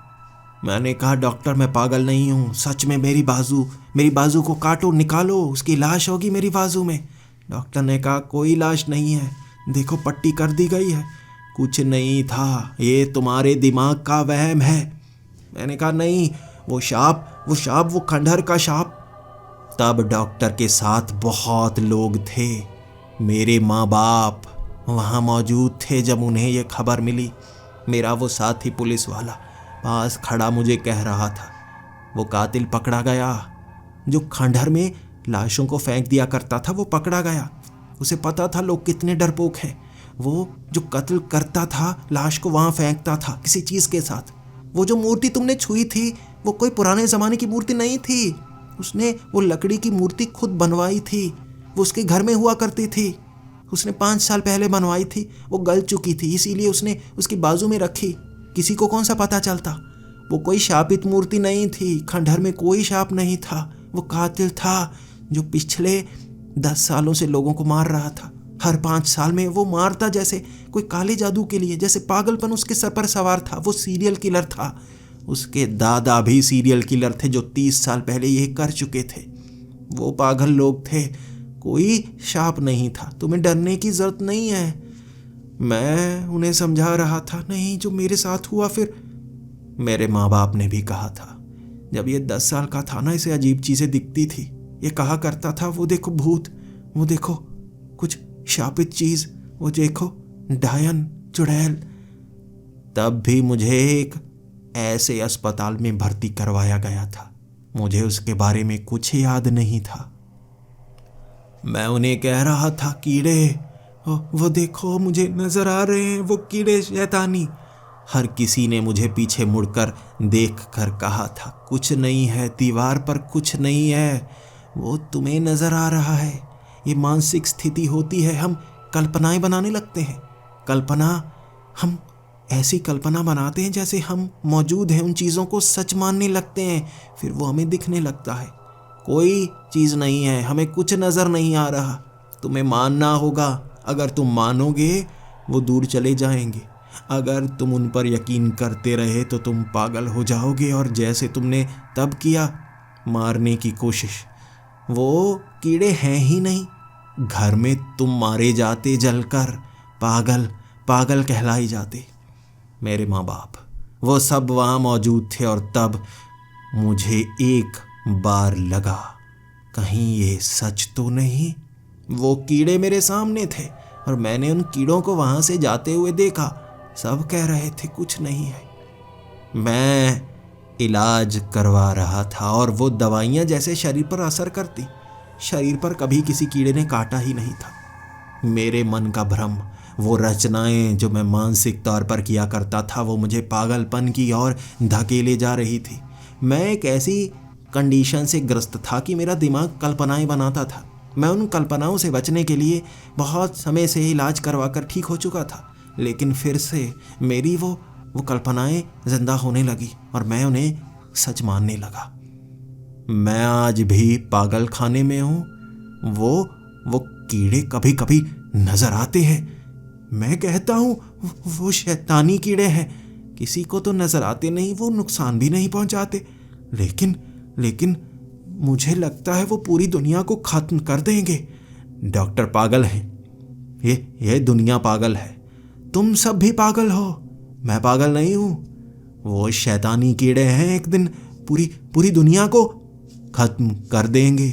मैंने कहा डॉक्टर मैं पागल नहीं हूँ, सच में मेरी बाजू को काटो, निकालो, उसकी लाश होगी मेरी बाजू में। डॉक्टर ने कहा कोई लाश नहीं है, देखो पट्टी कर दी गई है। कुछ नहीं था, ये तुम्हारे दिमाग का वहम है। मैंने कहा नहीं, वो शाप वो खंडहर का शाप। तब डॉक्टर के साथ बहुत लोग थे, मेरे माँ बाप वहाँ मौजूद थे जब उन्हें यह खबर मिली। मेरा वो साथी पुलिस वाला पास खड़ा मुझे कह रहा था, वो कातिल पकड़ा गया जो खंडहर में लाशों को फेंक दिया करता था, वो पकड़ा गया। उसे पता था लोग कितने डरपोक हैं। वो जो कत्ल करता था लाश को वहाँ फेंकता था किसी चीज़ के साथ। वो जो मूर्ति तुमने छुई थी वो कोई पुराने ज़माने की मूर्ति नहीं थी, उसने वो लकड़ी की मूर्ति खुद बनवाई थी। वो उसके घर में हुआ करती थी, उसने 5 साल पहले बनवाई थी। वो गल चुकी थी, इसीलिए उसने उसकी बाजू में रखी। किसी को कौन सा पता चलता। वो कोई शापित मूर्ति नहीं थी, खंडहर में कोई शाप नहीं था। वो कातिल था जो पिछले 10 सालों से लोगों को मार रहा था। हर 5 साल में वो मारता जैसे कोई काले जादू के लिए, जैसे पागलपन उसके सर पर सवार था। वो सीरियल किलर था। उसके दादा भी सीरियल किलर थे जो 30 साल पहले ये कर चुके थे। वो पागल लोग थे, कोई शाप नहीं था। तुम्हें डरने की जरूरत नहीं है। मैं उन्हें समझा रहा था, नहीं जो मेरे साथ हुआ फिर। मेरे माँ बाप ने भी कहा था, जब ये 10 साल का था ना, इसे अजीब चीज़ें दिखती थी। ये कहा करता था, वो देखो भूत, वो देखो कुछ शापित चीज़, वो देखो डायन, चुड़ैल। तब भी मुझे एक ऐसे अस्पताल में भर्ती करवाया गया था, मुझे उसके बारे में कुछ याद नहीं था। मैं उन्हें कह रहा था, कीड़े वो देखो मुझे नजर आ रहे हैं, वो कीड़े शैतानी। हर किसी ने मुझे पीछे मुड़कर देखकर कहा था, कुछ नहीं है, दीवार पर कुछ नहीं है, वो तुम्हें नजर आ रहा है। ये मानसिक स्थिति होती है, हम कल्पनाएं बनाने लगते हैं। हम ऐसी कल्पना बनाते हैं जैसे हम मौजूद हैं, उन चीज़ों को सच मानने लगते हैं, फिर वो हमें दिखने लगता है। कोई चीज़ नहीं है, हमें कुछ नज़र नहीं आ रहा। तुम्हें मानना होगा, अगर तुम मानोगे वो दूर चले जाएंगे। अगर तुम उन पर यकीन करते रहे तो तुम पागल हो जाओगे, और जैसे तुमने तब किया मारने की कोशिश। वो कीड़े हैं ही नहीं, घर में तुम मारे जाते जलकर, पागल कहलाई जाते। मेरे माँ बाप वो सब वहाँ मौजूद थे, और तब मुझे एक बार लगा, कहीं ये सच तो नहीं। वो कीड़े मेरे सामने थे और मैंने उन कीड़ों को वहाँ से जाते हुए देखा। सब कह रहे थे कुछ नहीं है। मैं इलाज करवा रहा था और वो दवाइयाँ जैसे शरीर पर असर करती। शरीर पर कभी किसी कीड़े ने काटा ही नहीं था। मेरे मन का भ्रम, वो रचनाएं जो मैं मानसिक तौर पर किया करता था, वो मुझे पागलपन की ओर धकेले जा रही थी। मैं एक ऐसी कंडीशन से ग्रस्त था कि मेरा दिमाग कल्पनाएं बनाता था। मैं उन कल्पनाओं से बचने के लिए बहुत समय से इलाज करवा कर ठीक हो चुका था, लेकिन फिर से मेरी वो कल्पनाएं जिंदा होने लगी और मैं उन्हें सच मानने लगा। मैं आज भी पागल खाने में हूँ। वो कीड़े कभी कभी नजर आते हैं। मैं कहता हूँ वो शैतानी कीड़े हैं, किसी को तो नजर आते नहीं, वो नुकसान भी नहीं पहुंचाते, लेकिन मुझे लगता है वो पूरी दुनिया को खत्म कर देंगे। डॉक्टर पागल हैं, ये दुनिया पागल है, तुम सब भी पागल हो, मैं पागल नहीं हूँ। वो शैतानी कीड़े हैं, एक दिन पूरी दुनिया को खत्म कर देंगे।